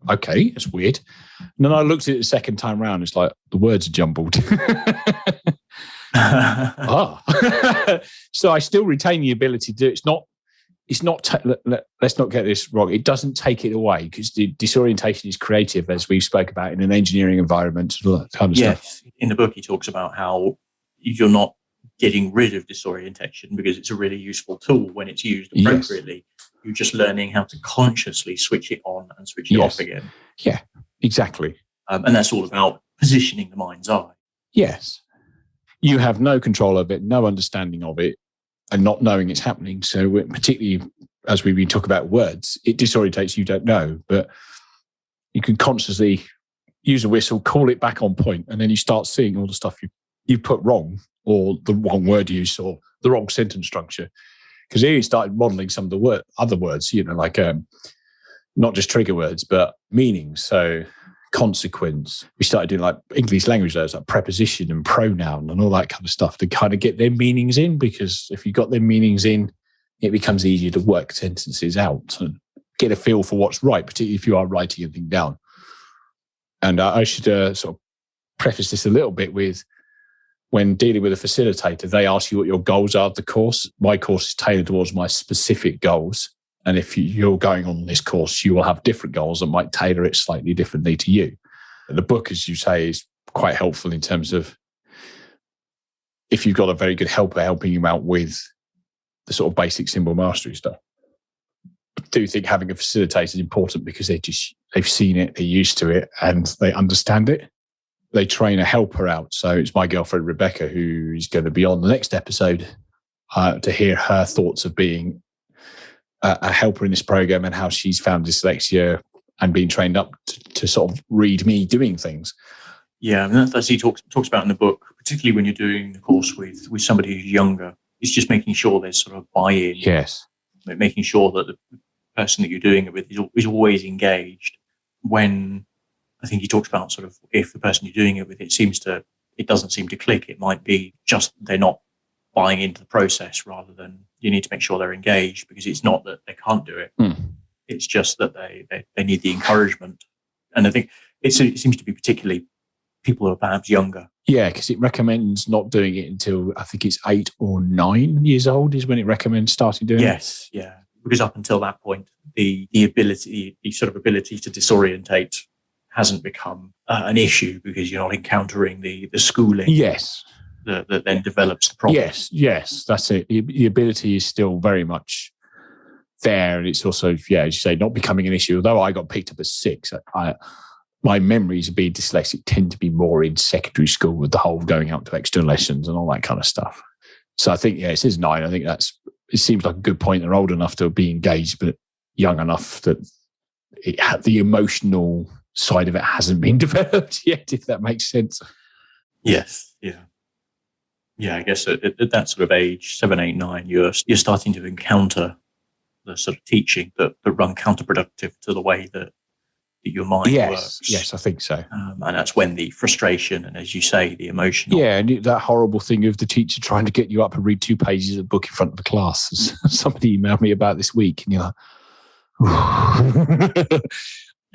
Okay, that's weird. And then I looked at it the second time round. It's like the words are jumbled. So I still retain the ability to do it. Let's not get this wrong. It doesn't take it away, because the disorientation is creative, as we spoke about in an engineering environment, that kind of stuff. In the book, he talks about how you're not getting rid of disorientation because it's a really useful tool when it's used appropriately. Yes. You're just learning how to consciously switch it on and switch it off again. Yeah, exactly. And that's all about positioning the mind's eye. Yes. You have no control of it, no understanding of it, and not knowing it's happening. So particularly as we've been talking about words, it disorientates, you don't know, but you can consciously use a whistle, call it back on point, and then you start seeing all the stuff you put wrong, or the wrong word use, or the wrong sentence structure. Because here you started modeling some of the other words, like not just trigger words, but meanings. So consequence. We started doing like English language words, like preposition and pronoun and all that kind of stuff to kind of get their meanings in, because if you got their meanings in, it becomes easier to work sentences out and get a feel for what's right, particularly if you are writing a thing down. And I should sort of preface this a little bit with, when dealing with a facilitator, they ask you what your goals are of the course. My course is tailored towards my specific goals. And if you're going on this course, you will have different goals that might tailor it slightly differently to you. And the book, as you say, is quite helpful in terms of if you've got a very good helper helping you out with the sort of basic symbol mastery stuff. I do think having a facilitator is important, because they've seen it, they're used to it, and they understand it. They train a helper out. So it's my girlfriend, Rebecca, who is going to be on the next episode to hear her thoughts of being a helper in this program and how she's found dyslexia and been trained up to sort of read me doing things. Yeah, and that's he talks about in the book, particularly when you're doing the course with somebody who's younger. It's just making sure there's sort of buy-in. Yes. Making sure that the person that you're doing it with is always engaged. When I think he talks about sort of if the person you're doing it with, it doesn't seem to click, it might be just they're not buying into the process, rather than you need to make sure they're engaged, because it's not that they can't do it. It's just that they need the encouragement. And I think it seems to be particularly people who are perhaps younger. Yeah, because it recommends not doing it until I think it's 8 or 9 years old is when it recommends starting doing it. Yes, yeah. Because up until that point, the ability to disorientate hasn't become an issue, because you're not encountering the schooling. Yes. That then develops the problem. Yes, that's it. The ability is still very much there. And it's also, as you say, not becoming an issue. Although I got picked up at 6, my memories of being dyslexic tend to be more in secondary school, with the whole going out to extra lessons and all that kind of stuff. So I think, it says 9. I think it seems like a good point. They're old enough to be engaged, but young enough that the emotional side of it hasn't been developed yet, if that makes sense. Yes, yeah. Yeah, I guess at that sort of age, 7, 8, 9, you're starting to encounter the sort of teaching that run counterproductive to the way that your mind works. Yes, I think so. And that's when the frustration and, as you say, the emotional. Yeah, and that horrible thing of the teacher trying to get you up and read 2 pages of a book in front of the class. Somebody emailed me about this week, and you're like,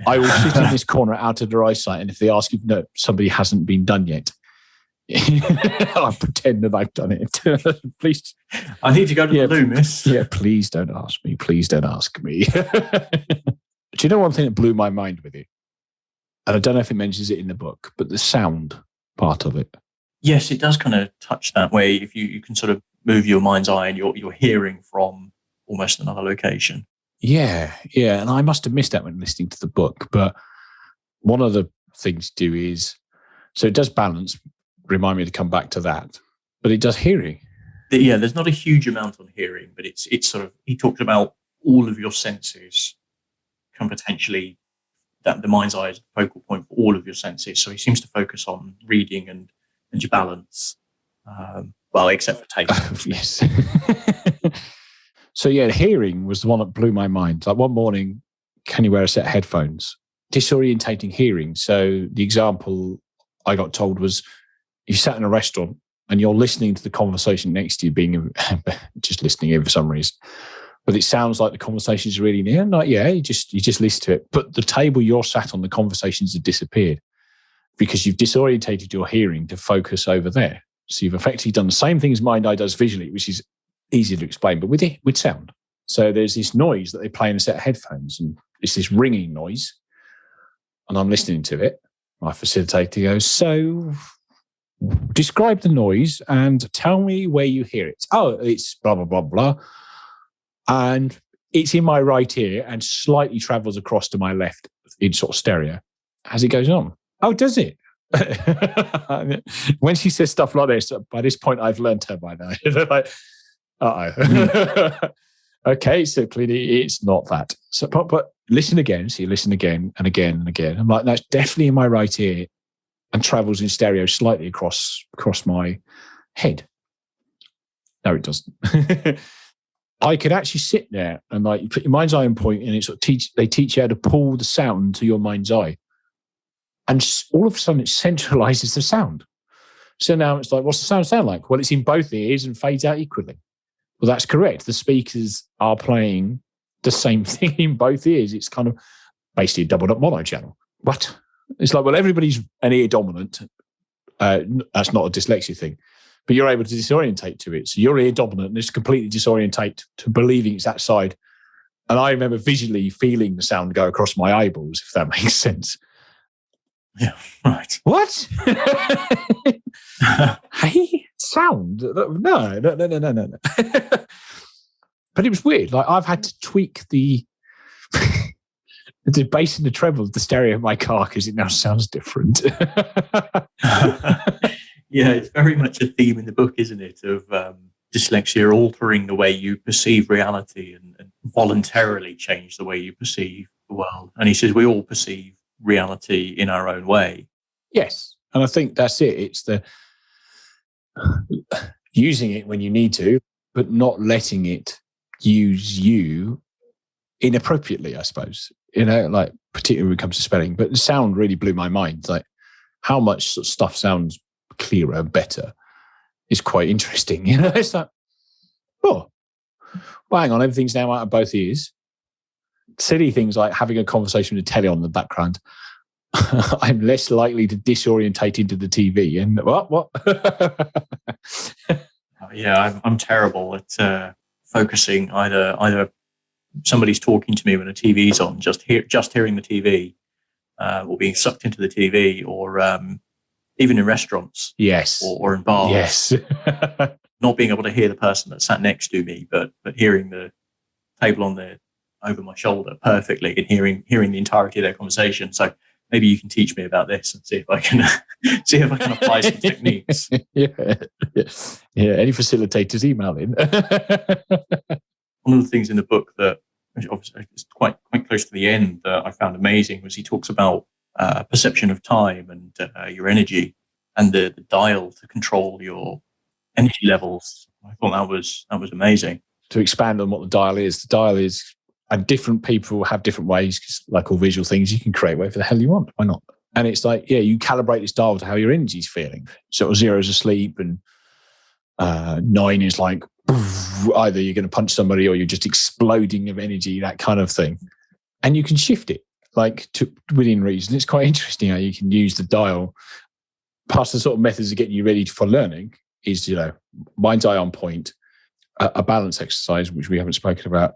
I will sit in this corner out of their eyesight, and if they ask if somebody hasn't been done yet, I pretend that I've done it. Please, I need to go to the loo, miss. Yeah, please don't ask me. Please don't ask me. Do you know one thing that blew my mind with it? And I don't know if it mentions it in the book, but the sound part of it. Yes, it does kind of touch that way. If you can sort of move your mind's eye and you're hearing from almost another location. Yeah. And I must have missed that when listening to the book. But one of the things to do is, so it does balance, remind me to come back to that, but it does hearing. Yeah, there's not a huge amount on hearing, but it's sort of, he talks about all of your senses can potentially, that the mind's eye is the focal point for all of your senses. So he seems to focus on reading and your balance, well, except for taste. Yes. So yeah, hearing was the one that blew my mind. Like one morning, can you wear a set of headphones? Disorientating hearing. So the example I got told was, you sat in a restaurant and you're listening to the conversation next to you, being just listening in for some reason, but it sounds like the conversation is really near. Like, yeah, you just listen to it. But the table you're sat on, the conversations have disappeared because you've disorientated your hearing to focus over there. So you've effectively done the same thing as mind eye does visually, which is easy to explain, but with sound. So there's this noise that they play in a set of headphones, and it's this ringing noise, and I'm listening to it. My facilitator goes, so describe the noise and tell me where you hear it. Oh, it's blah, blah, blah, blah. And it's in my right ear and slightly travels across to my left in sort of stereo as it goes on. Oh, does it? When she says stuff like this, by this point, I've learned her by now. Like, uh-oh. Okay, so clearly it's not that. So, but listen again. So you listen again and again and again. I'm like, that's definitely in my right ear and travels in stereo slightly across my head. No, it doesn't. I could actually sit there and like you put your mind's eye on point, and it sort of they teach you how to pull the sound to your mind's eye, and all of a sudden it centralizes the sound. So now it's like, what's the sound sound like? Well, it's in both ears and fades out equally. Well, that's correct. The speakers are playing the same thing in both ears. It's kind of basically a doubled up mono channel. What? It's like, well, everybody's an ear dominant. That's not a dyslexia thing, but you're able to disorientate to it. So you're ear dominant and it's completely disorientate to believing it's that side. And I remember visually feeling the sound go across my eyeballs, if that makes sense. Yeah, right. What? Hey, sound? No. But it was weird. Like I've had to tweak the bass and the treble of the stereo of my car because it now sounds different. Yeah, it's very much a theme in the book, isn't it? Of dyslexia altering the way you perceive reality and voluntarily change the way you perceive the world. And he says we all perceive reality in our own way. Yes. And I think that's it. It's the using it when you need to, but not letting it use you inappropriately, I suppose. Like particularly when it comes to spelling. But the sound really blew my mind. Like how much sort of stuff sounds clearer, better is quite interesting. It's like, oh, well, hang on, everything's now out of both ears. Silly things like having a conversation with the telly on the background. I'm less likely to disorientate into the TV. And what? Yeah, I'm terrible at focusing. Either somebody's talking to me when the TV's on, just hearing the TV, or being sucked into the TV, or even in restaurants, yes, or in bars, yes, not being able to hear the person that sat next to me, but hearing the table over my shoulder perfectly and hearing the entirety of their conversation. So maybe you can teach me about this and see if I can apply some techniques. Yeah. Any facilitators, email in. One of the things in the book that obviously is quite close to the end that I found amazing was he talks about perception of time and your energy and the dial to control your energy levels. I thought that was amazing. To expand on what the dial is, and different people have different ways, like all visual things, you can create whatever the hell you want. Why not? And it's like, yeah, you calibrate this dial to how your energy's feeling. Sort of 0 is asleep and 9 is like, either you're going to punch somebody or you're just exploding of energy, that kind of thing. And you can shift it like within reason. It's quite interesting how you can use the dial. Part of the sort of methods of getting you ready for learning is, mind's eye on point, a balance exercise, which we haven't spoken about,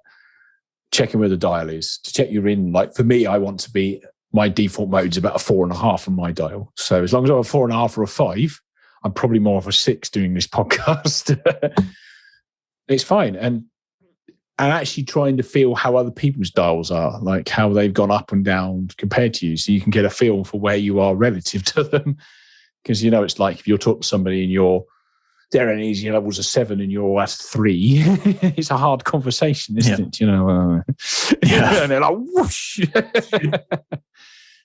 checking where the dial is, to check you're in. Like for me, I want to be, my default mode is about a 4.5 on my dial. So as long as I'm a 4.5 or a 5, I'm probably more of a 6 doing this podcast. It's fine. And actually trying to feel how other people's dials are, like how they've gone up and down compared to you. So you can get a feel for where you are relative to them. Because, it's like if you're talking to somebody and their energy levels are 7 and you're at 3, it's a hard conversation, isn't it? Yeah. And they're like, whoosh.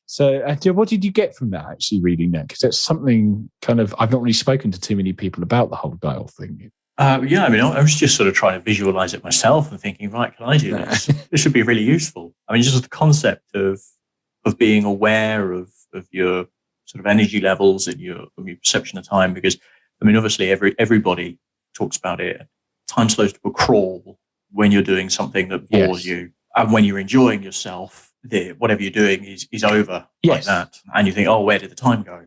So what did you get from that, actually, reading that? Because that's something kind of, I've not really spoken to too many people about the whole dial thing. I was just sort of trying to visualize it myself and thinking, right, can I do this? This should be really useful. Just the concept of being aware of your sort of energy levels and your perception of time, because obviously everybody talks about it. Time slows to a crawl when you're doing something that bores you, and when you're enjoying yourself, whatever you're doing is over like that, and you think, oh, where did the time go?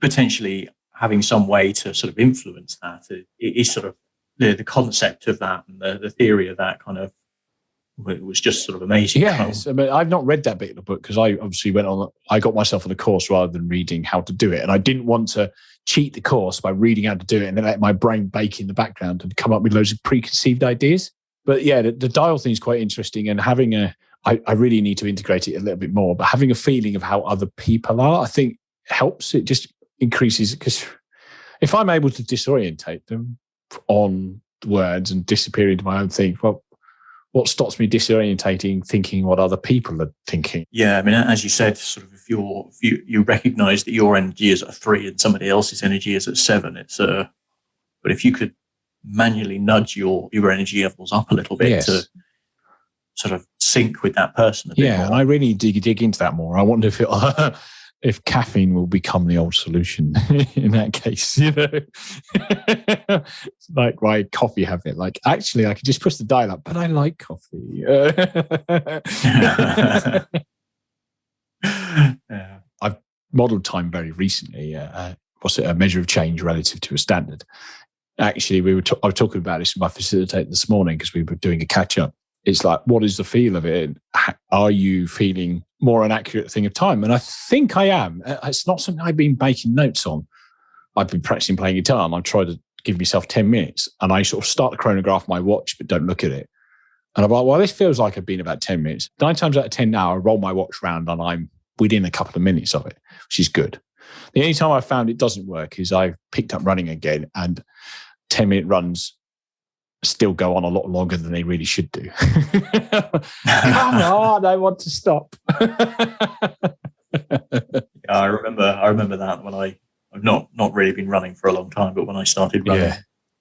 Potentially having some way to sort of influence that is sort of the concept of that, and the theory of that kind of, it was just sort of amazing. Yes, I've not read that bit of the book because I obviously I got myself on a course rather than reading how to do it. And I didn't want to cheat the course by reading how to do it and then let my brain bake in the background and come up with loads of preconceived ideas. But yeah, the dial thing is quite interesting, and having I really need to integrate it a little bit more, but having a feeling of how other people are, I think helps. It just increases, because if I'm able to disorientate them on words and disappear into my own thing, well, what stops me disorientating thinking what other people are thinking? Yeah, as you said, sort of if you recognise that your energy is at 3 and somebody else's energy is at 7, but if you could manually nudge your energy levels up a little bit to sort of sync with that person a bit more. And I really dig into that more. I wonder if caffeine will become the old solution in that case, It's like my coffee habit. Like, actually, I could just push the dial up, but I like coffee. I've modeled time very recently. What's it? A measure of change relative to a standard. Actually, I was talking about this with my facilitator this morning because we were doing a catch up. It's like, what is the feel of it? Are you feeling more an accurate thing of time? And I think I am. It's not something I've been making notes on. I've been practicing playing guitar, and I try to give myself 10 minutes, and I sort of start to chronograph my watch, but don't look at it. And I'm like, well, this feels like I've been about 10 minutes. 9 times out of 10 now, I roll my watch round and I'm within a couple of minutes of it, which is good. The only time I found it doesn't work is I've picked up running again, and 10-minute runs still go on a lot longer than they really should do. Come on, I want to stop. I remember that when I've not really been running for a long time, but when I started running,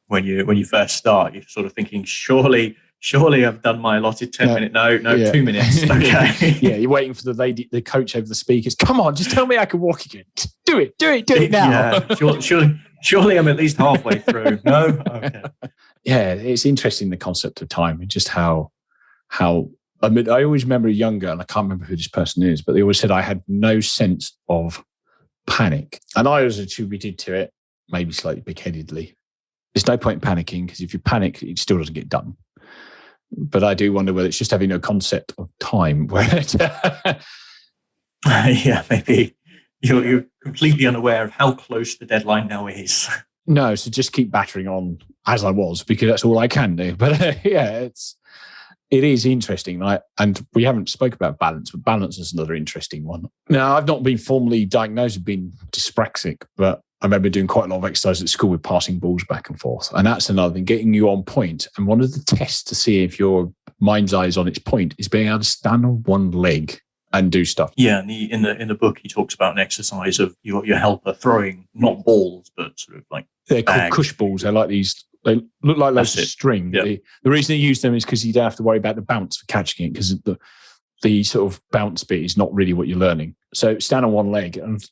when you first start, you're sort of thinking, surely I've done my allotted 10-minute. No, 2 minutes. Okay. Yeah, you're waiting for the coach over the speakers. Come on, just tell me I can walk again. Do it now. Yeah, surely I'm at least halfway through. No? Okay. Yeah, it's interesting, the concept of time and just how I mean, I always remember younger, and I can't remember who this person is, but they always said I had no sense of panic. And I was attributed to it, maybe slightly big-headedly. There's no point in panicking, because if you panic, it still doesn't get done. But I do wonder whether it's just having no concept of time. Yeah, maybe you're completely unaware of how close the deadline now is. No, so just keep battering on as I was, because that's all I can do. But it is interesting. And we haven't spoke about balance, but balance is another interesting one. Now, I've not been formally diagnosed with being dyslexic, but I remember doing quite a lot of exercise at school with passing balls back and forth. And that's another thing, getting you on point. And one of the tests to see if your mind's eye is on its point is being able to stand on one leg and do stuff. Yeah, in the book, he talks about an exercise of your helper throwing not balls, but sort of like they're called cush balls. They're like these. They look like loads of string. Yep. The reason they use them is because you don't have to worry about the bounce for catching it, because the sort of bounce bit is not really what you're learning. So stand on one leg and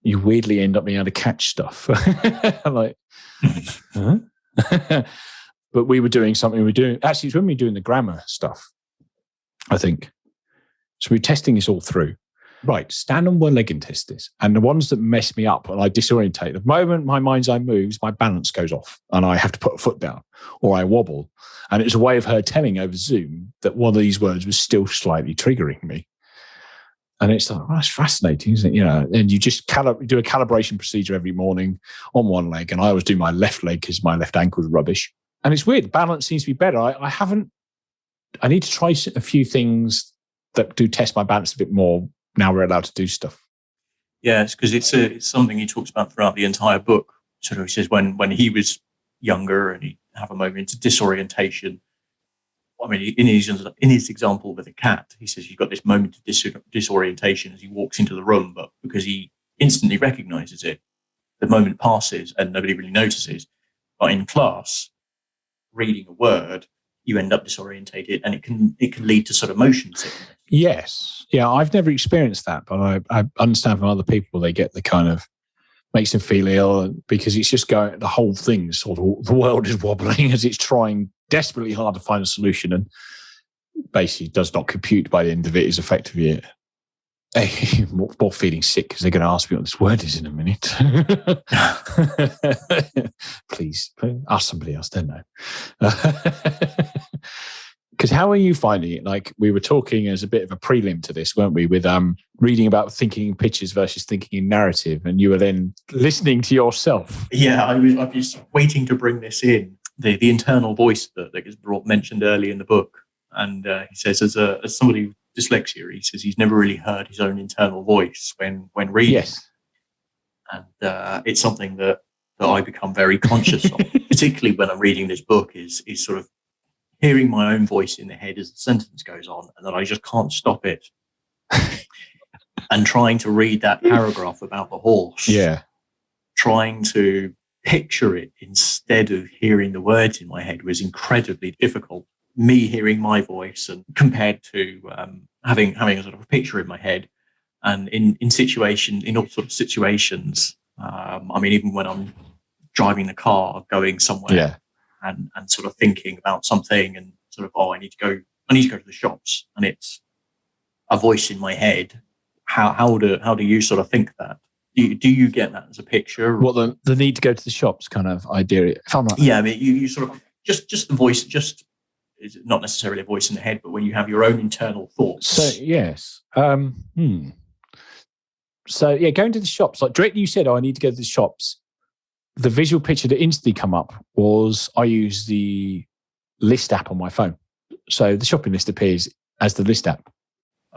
you weirdly end up being able to catch stuff. I'm like, huh? But we were doing something. Actually, it's when we were doing the grammar stuff, I think. So we're testing this all through. Right, stand on one leg and test this. And the ones that mess me up and I disorientate, the moment my mind's eye moves, my balance goes off and I have to put a foot down or I wobble. And it's a way of her telling over Zoom that one of these words was still slightly triggering me. And it's like, well, that's fascinating, isn't it? And you just do a calibration procedure every morning on one leg. And I always do my left leg because my left ankle's rubbish. And it's weird. Balance seems to be better. I need to try a few things that do test my balance a bit more. Now we're allowed to do stuff. Yeah, it's because it's something he talks about throughout the entire book. So he says when he was younger and he'd have a moment of disorientation. I mean, in his example with a cat, he says you've got this moment of disorientation as he walks into the room, but because he instantly recognizes it, the moment passes and nobody really notices. But in class, reading a word, you end up disorientated, and it can lead to sort of motion sickness. Yes. Yeah, I've never experienced that, but I understand from other people they get the kind of makes them feel ill because it's just going, the whole thing sort of, the world is wobbling as it's trying desperately hard to find a solution and basically does not compute by the end of it is effectively more feeling sick because they're going to ask me what this word is in a minute. Please ask somebody else, don't know. Because how are you finding it? Like we were talking as a bit of a prelim to this, weren't we? With reading about thinking in pictures versus thinking in narrative, and you were then listening to yourself. Yeah, I was waiting to bring this in. The internal voice that gets mentioned early in the book, and he says as somebody with dyslexia, he says he's never really heard his own internal voice when reading. Yes, and it's something that I become very conscious of, particularly when I'm reading this book. Is sort of hearing my own voice in the head as the sentence goes on, and then I just can't stop it. And trying to read that paragraph about the horse. Yeah. Trying to picture it instead of hearing the words in my head was incredibly difficult. Me hearing my voice and compared to having a sort of a picture in my head. And in all sorts of situations, I mean, even when I'm driving the car, going somewhere. Yeah. And sort of thinking about something and sort of, I need to go to the shops, and it's a voice in my head. How do you sort of think that? Do you get that as a picture? What the need to go to the shops kind of idea? If I'm right. Yeah, I mean, you sort of just the voice, just is not necessarily a voice in the head, but when you have your own internal thoughts. So yes. So yeah, going to the shops, like directly you said, I need to go to the shops. The visual picture that instantly come up was I use the list app on my phone. So the shopping list appears as the list app.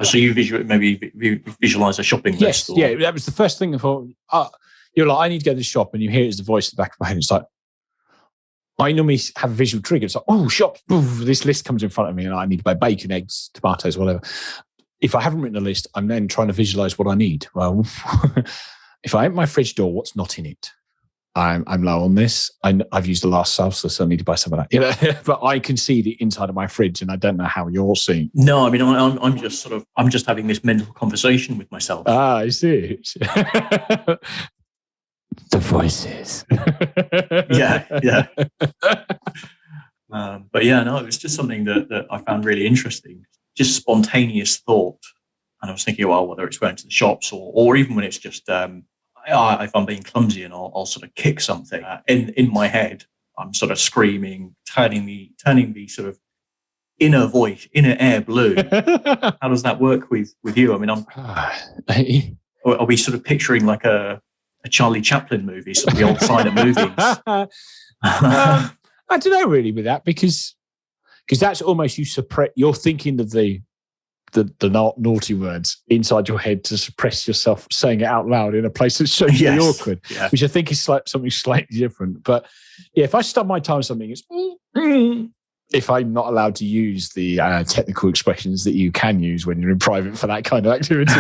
So you visualize a shopping list? Yes, yeah, that was the first thing I thought. You're like, I need to go to the shop, and you hear it as the voice at the back of my head. It's like, I normally have a visual trigger. It's like, oh, shop, this list comes in front of me and I need to buy bacon, eggs, tomatoes, whatever. If I haven't written a list, I'm then trying to visualize what I need. Well, if I open my fridge door, what's not in it? I'm low on this. I've used the last salsa, so I need to buy some of that. But I can see the inside of my fridge, and I don't know how you're seeing. No, I mean, I'm just having this mental conversation with myself. I see. The voices. yeah. But yeah, no, it was just something that I found really interesting. Just spontaneous thought. And I was thinking, well, whether it's going to the shops or even when it's just, if I'm being clumsy and I'll sort of kick something in my head, I'm sort of screaming, turning the sort of inner voice, inner air blue. How does that work with you? I mean, are we sort of picturing like a Charlie Chaplin movie, sort of the old silent movies? I don't know really with that because that's almost you're thinking of the naughty words inside your head to suppress yourself saying it out loud in a place that's so awkward, which I think is something slightly different. But yeah, if I stub my tongue on something, it's if I'm not allowed to use the technical expressions that you can use when you're in private for that kind of activity.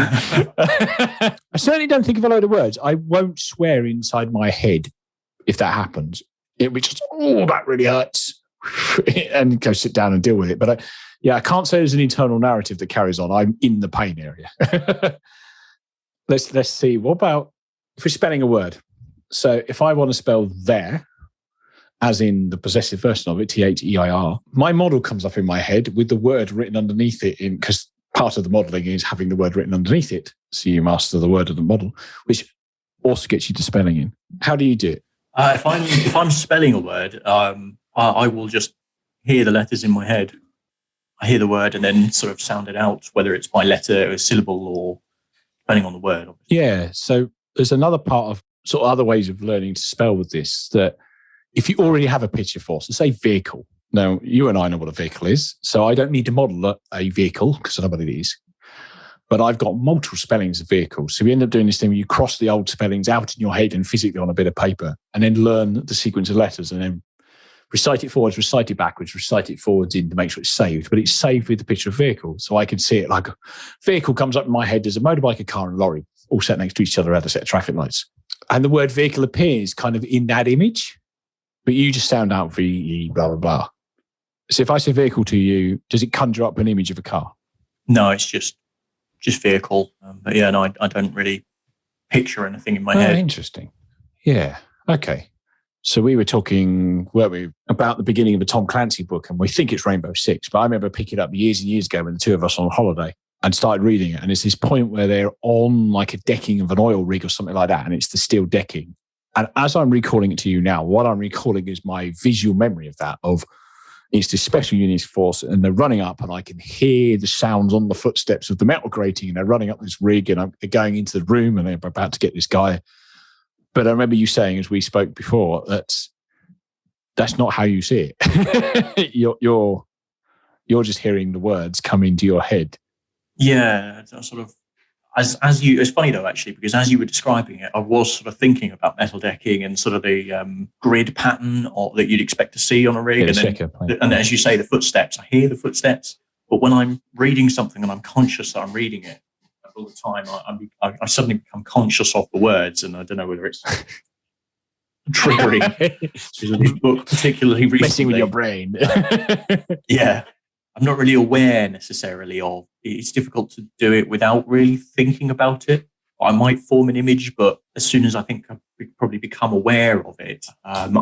I certainly don't think of a load of words. I won't swear inside my head if that happens, which is, that really hurts. And go sit down and deal with it. But I can't say there's an internal narrative that carries on. I'm in the pain area. Let's see. What about if we're spelling a word? So if I want to spell there, as in the possessive version of it, THEIR, my model comes up in my head with the word written underneath it, because part of the modeling is having the word written underneath it. So you master the word of the model, which also gets you to spelling in. How do you do it? If I'm spelling a word, I will just hear the letters in my head. I hear the word and then sort of sound it out, whether it's by letter or syllable or depending on the word. Obviously. Yeah. So there's another part of sort of other ways of learning to spell with this, that if you already have a picture for, so say vehicle. Now, you and I know what a vehicle is, so I don't need to model a vehicle because I know what it is. But I've got multiple spellings of vehicles. So we end up doing this thing where you cross the old spellings out in your head and physically on a bit of paper and then learn the sequence of letters and then recite it forwards, recite it backwards, recite it forwards in to make sure it's saved. But it's saved with the picture of vehicle. So I can see it like a vehicle comes up in my head. There's a motorbike, a car and a lorry all sat next to each other at a set of traffic lights. And the word vehicle appears kind of in that image, but you just sound out VE, blah, blah, blah. So if I say vehicle to you, does it conjure up an image of a car? No, it's just vehicle. But yeah, no, I don't really picture anything in my head. Interesting. Yeah. Okay. So we were talking, weren't we, about the beginning of a Tom Clancy book, and we think it's Rainbow Six, but I remember picking it up years and years ago when the two of us on holiday and started reading it. And it's this point where they're on like a decking of an oil rig or something like that, and it's the steel decking. And as I'm recalling it to you now, what I'm recalling is my visual memory of that, of it's this special units force and they're running up and I can hear the sounds on the footsteps of the metal grating and they're running up this rig and they're going into the room and they're about to get this guy. But I remember you saying, as we spoke before, that's not how you see it. You're just hearing the words come into your head. Yeah, sort of. As you, it's funny though, actually, because as you were describing it, I was sort of thinking about metal decking and sort of the grid pattern that you'd expect to see on a rig. And as you say, the footsteps, I hear the footsteps. But when I'm reading something and I'm conscious that I'm reading it all the time, I suddenly become conscious of the words, and I don't know whether it's triggering this book particularly recently. Messing with your brain. Yeah. I'm not really aware necessarily of. It's difficult to do it without really thinking about it. I might form an image, but as soon as I think I've probably become aware of it, then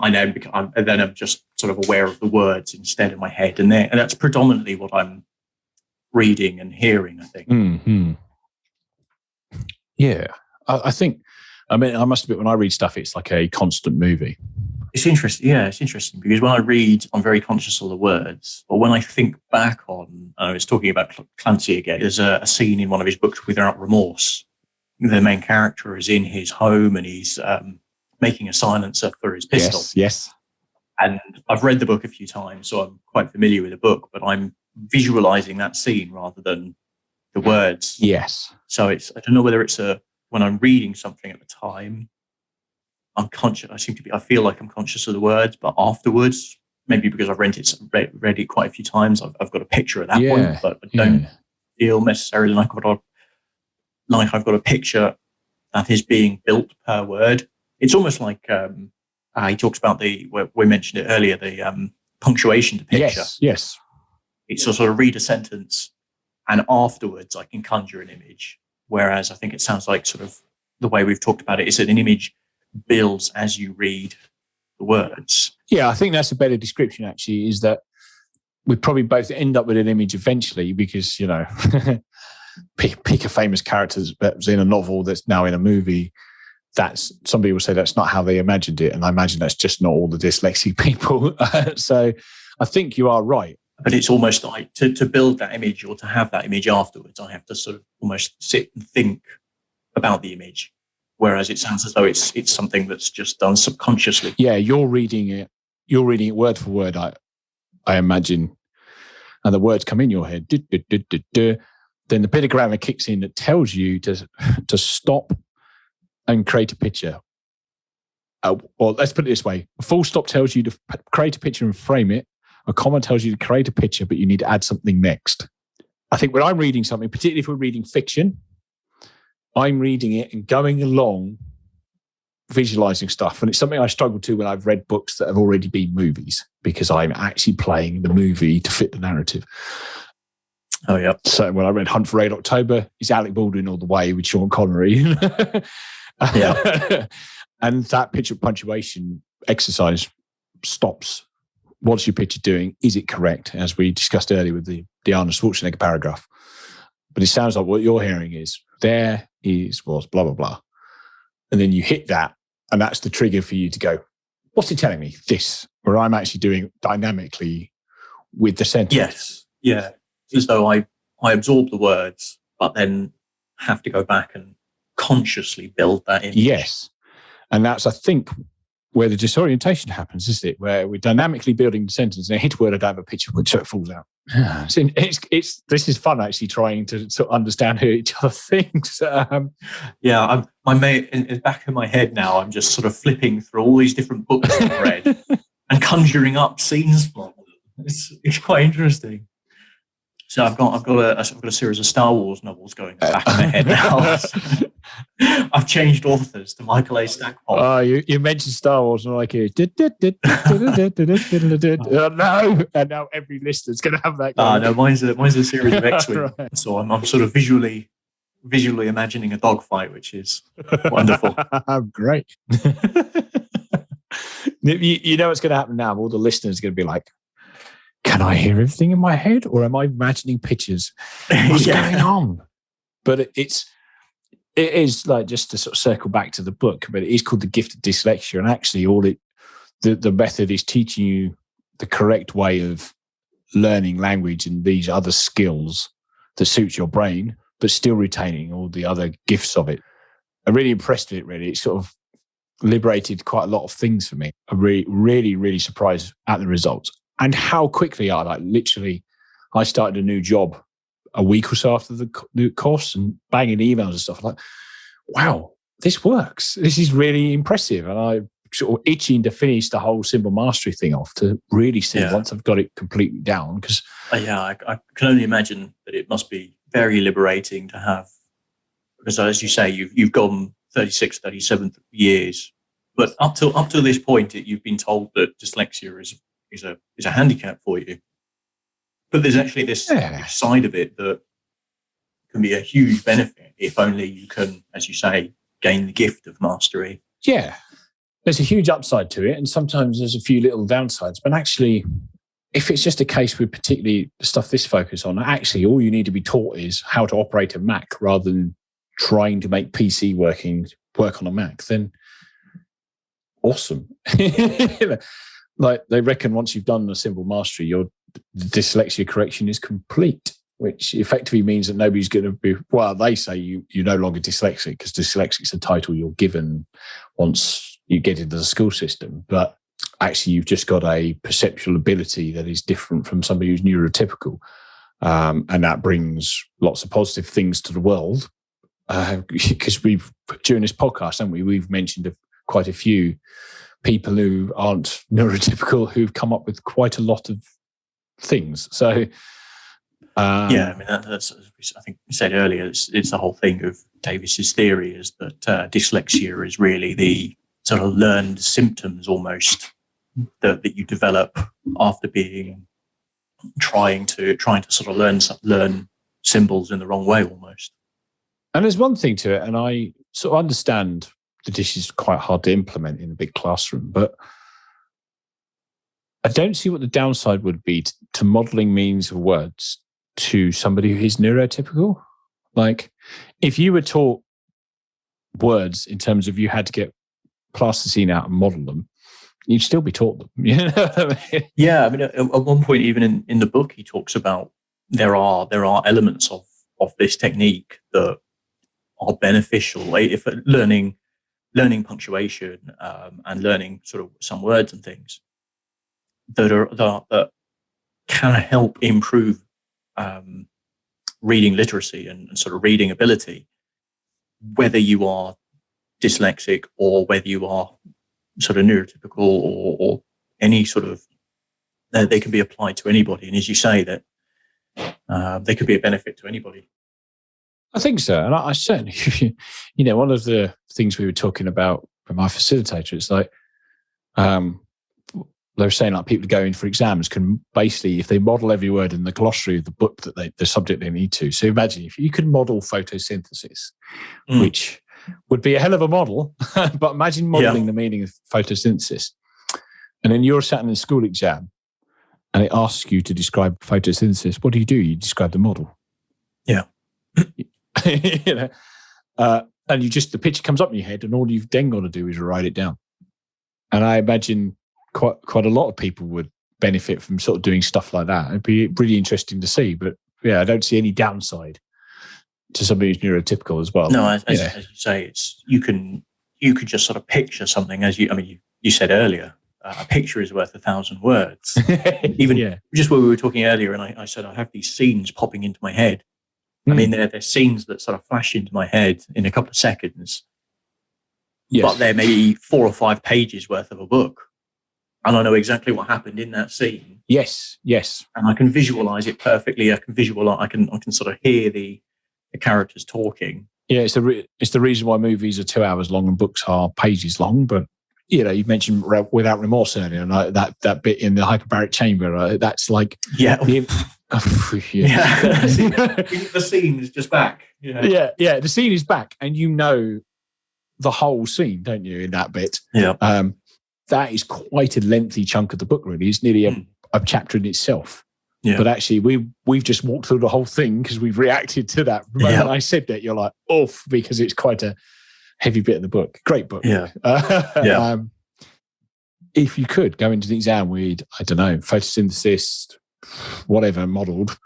I'm just sort of aware of the words instead in my head. And that's predominantly what I'm reading and hearing, I think. Mm-hmm. Yeah. I think, I must admit, when I read stuff, it's like a constant movie. It's interesting. Yeah, it's interesting because when I read, I'm very conscious of the words. But when I think back on, I was talking about Clancy again, there's a scene in one of his books, Without Remorse. The main character is in his home and he's making a silencer for his pistol. Yes. And I've read the book a few times, so I'm quite familiar with the book, but I'm visualizing that scene rather than the words. Yes. So I don't know whether it's when I'm reading something at the time, I'm conscious. I feel like I'm conscious of the words, but afterwards, maybe because I've read it quite a few times, I've got a picture at that point, but I don't feel necessarily like I've got a picture that is being built per word. It's almost like he talks about we mentioned it earlier, the punctuation to picture. Yes. It's a sort of read a sentence, and afterwards I can conjure an image. Whereas I think it sounds like sort of the way we've talked about it is that an image builds as you read the words. Yeah, I think that's a better description, actually, is that we probably both end up with an image eventually because, pick a famous character that's in a novel that's now in a movie. That's somebody will say that's not how they imagined it. And I imagine that's just not all the dyslexic people. So I think you are right. But it's almost like to build that image or to have that image afterwards, I have to sort of almost sit and think about the image. Whereas it sounds as though it's something that's just done subconsciously. Yeah, you're reading it word for word, I imagine. And the words come in your head. Then the bit of grammar kicks in that tells you to stop and create a picture. Or let's put it this way. A full stop tells you to create a picture and frame it. A comma tells you to create a picture, but you need to add something next. I think when I'm reading something, particularly if we're reading fiction, I'm reading it and going along, visualizing stuff. And it's something I struggle to when I've read books that have already been movies, because I'm actually playing the movie to fit the narrative. Oh, yeah. So when I read Hunt for Red October, it's Alec Baldwin all the way with Sean Connery. Yeah. And that picture punctuation exercise stops. What's your picture doing? Is it correct? As we discussed earlier with the Arnold Schwarzenegger paragraph. But it sounds like what you're hearing is was blah, blah, blah. And then you hit that, and that's the trigger for you to go, what's it telling me? This, where I'm actually doing dynamically with the sentence. Yes. Yeah. It's as though I absorb the words, but then have to go back and consciously build that image. Yes. And that's, I think, where the disorientation happens, isn't it? Where we're dynamically building the sentence and I hit a word, I don't have a picture, so it falls out. This is fun, actually, trying to sort of understand who each other thinks. Yeah, my mate, in the back of my head now, I'm just sort of flipping through all these different books I've read and conjuring up scenes from them. It's quite interesting. So I've got a series of Star Wars novels going in the back of my head now. I've changed authors to Michael A. Stackpole. Oh, you mentioned Star Wars, and I'm like, no, and now every listener's going to have that. No, mine's a series of X-Wing. Right. So I'm sort of visually imagining a dogfight, which is wonderful. Great. You know what's going to happen now? All the listeners are going to be like, can I hear everything in my head, or am I imagining pictures? What's going on? But it is like, just to sort of circle back to the book, but it is called The Gift of Dyslexia, and actually the method is teaching you the correct way of learning language and these other skills that suits your brain, but still retaining all the other gifts of it. I'm really impressed with it, really. It sort of liberated quite a lot of things for me. I'm really, really surprised at the results. And how quickly literally, I started a new job a week or so after the course and banging emails and stuff. I'm like, wow, this works. This is really impressive. And I'm sort of itching to finish the whole symbol mastery thing off to really see once I've got it completely down. Because I can only imagine that it must be very liberating to have, because as you say, you've gone 36, 37 years, but up to this point, you've been told that dyslexia is a handicap for you. But there's actually this side of it that can be a huge benefit if only you can, as you say, gain the gift of mastery. Yeah, there's a huge upside to it, and sometimes there's a few little downsides. But actually, if it's just a case with particularly the stuff this focus on, actually all you need to be taught is how to operate a Mac rather than trying to make PC work on a Mac, then awesome. Like they reckon once you've done the symbol mastery, your dyslexia correction is complete, which effectively means that nobody's going to be, well, they say you're no longer dyslexic, because dyslexic's a title you're given once you get into the school system. But actually you've just got a perceptual ability that is different from somebody who's neurotypical. And that brings lots of positive things to the world. Because during this podcast, haven't we? We've mentioned quite a few people who aren't neurotypical who've come up with quite a lot of things. So, I mean, that's, I think we said earlier, it's the whole thing of Davis's theory is that dyslexia is really the sort of learned symptoms almost that you develop after trying to sort of learn symbols in the wrong way almost. And there's one thing to it, and I sort of understand that this is quite hard to implement in a big classroom, but I don't see what the downside would be to modelling meanings of words to somebody who is neurotypical. Like, if you were taught words in terms of you had to get plasticine out and model them, you'd still be taught them. You know what I mean? Yeah, I mean, at one point, even in the book, he talks about there are elements of this technique that are beneficial if learning punctuation and learning sort of some words and things that can help improve reading literacy and sort of reading ability, whether you are dyslexic or whether you are sort of neurotypical or any sort of, they can be applied to anybody. And as you say, that they could be a benefit to anybody. I think so. And I certainly, you know, one of the things we were talking about with my facilitator, it's like, they were saying like people going for exams can basically, if they model every word in the glossary of the book that the subject they need to. So imagine if you could model photosynthesis, which would be a hell of a model, but imagine modeling the meaning of photosynthesis. And then you're sat in a school exam and it asks you to describe photosynthesis. What do? You describe the model. Yeah. You know, and the picture comes up in your head and all you've then got to do is write it down. And I imagine quite a lot of people would benefit from sort of doing stuff like that. It'd be really interesting to see, but yeah, I don't see any downside to somebody who's neurotypical as well. No, as you say, it's you could just sort of picture something you said earlier, a picture is worth 1,000 words. Even just where we were talking earlier, and I said I have these scenes popping into my head. I mean, they're scenes that sort of flash into my head in a couple of seconds. Yes. But they're maybe 4 or 5 pages worth of a book. And I know exactly what happened in that scene. Yes. And I can visualize it perfectly. I can sort of hear the characters talking. Yeah, it's the reason why movies are 2 hours long and books are pages long. But, you know, you mentioned Without Remorse earlier, and that bit in the hyperbaric chamber, that's like... Yeah. The scene is just back. Yeah, the scene is back, and you know the whole scene, don't you, in that bit? Yeah. That is quite a lengthy chunk of the book, really. It's nearly a chapter in itself. Yeah. But actually, we've just walked through the whole thing because we've reacted to that. The moment I said that, you're like, oof, because it's quite a heavy bit of the book. Great book. Yeah. If you could go into the exam with, I don't know, photosynthesis, whatever, modelled,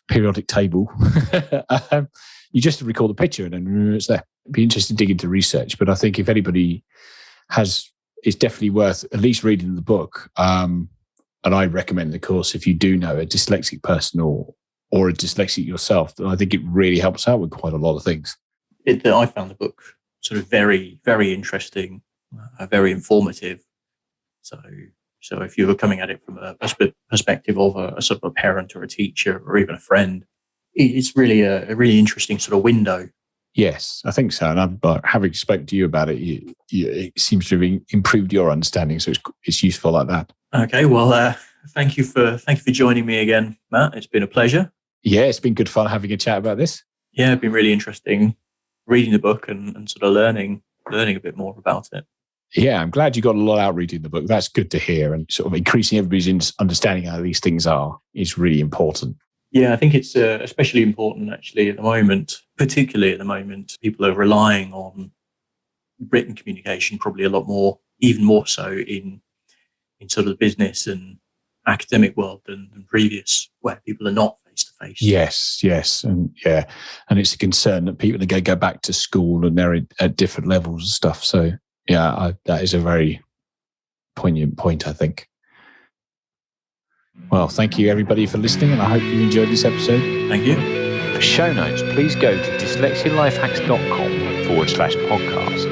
periodic table, you just record the picture and then it's there. It'd be interesting to dig into research. But I think if anybody it's definitely worth at least reading the book. And I recommend the course if you do know a dyslexic person or a dyslexic yourself. I think it really helps out with quite a lot of things. I found the book sort of very, very interesting, very informative. So if you were coming at it from a perspective of a sort of a parent or a teacher or even a friend, it's really a really interesting sort of window. Yes, I think so. And having spoken to you about it, it seems to have improved your understanding. So it's useful like that. Okay, well, thank you for joining me again, Matt. It's been a pleasure. Yeah, it's been good fun having a chat about this. Yeah, it's been really interesting reading the book and sort of learning a bit more about it. Yeah, I'm glad you got a lot out reading the book. That's good to hear. And sort of increasing everybody's understanding how these things are is really important. Yeah, I think it's especially important actually at the moment, particularly at the moment. People are relying on written communication probably a lot more, even more so in sort of the business and academic world than previous, where people are not face to face. Yes. And it's a concern that people are going to go back to school and they're at different levels and stuff. So yeah, that is a very poignant point, I think. Well, thank you everybody for listening, and I hope you enjoyed this episode. Thank you. For show notes, please go to dyslexialifehacks.com/podcast.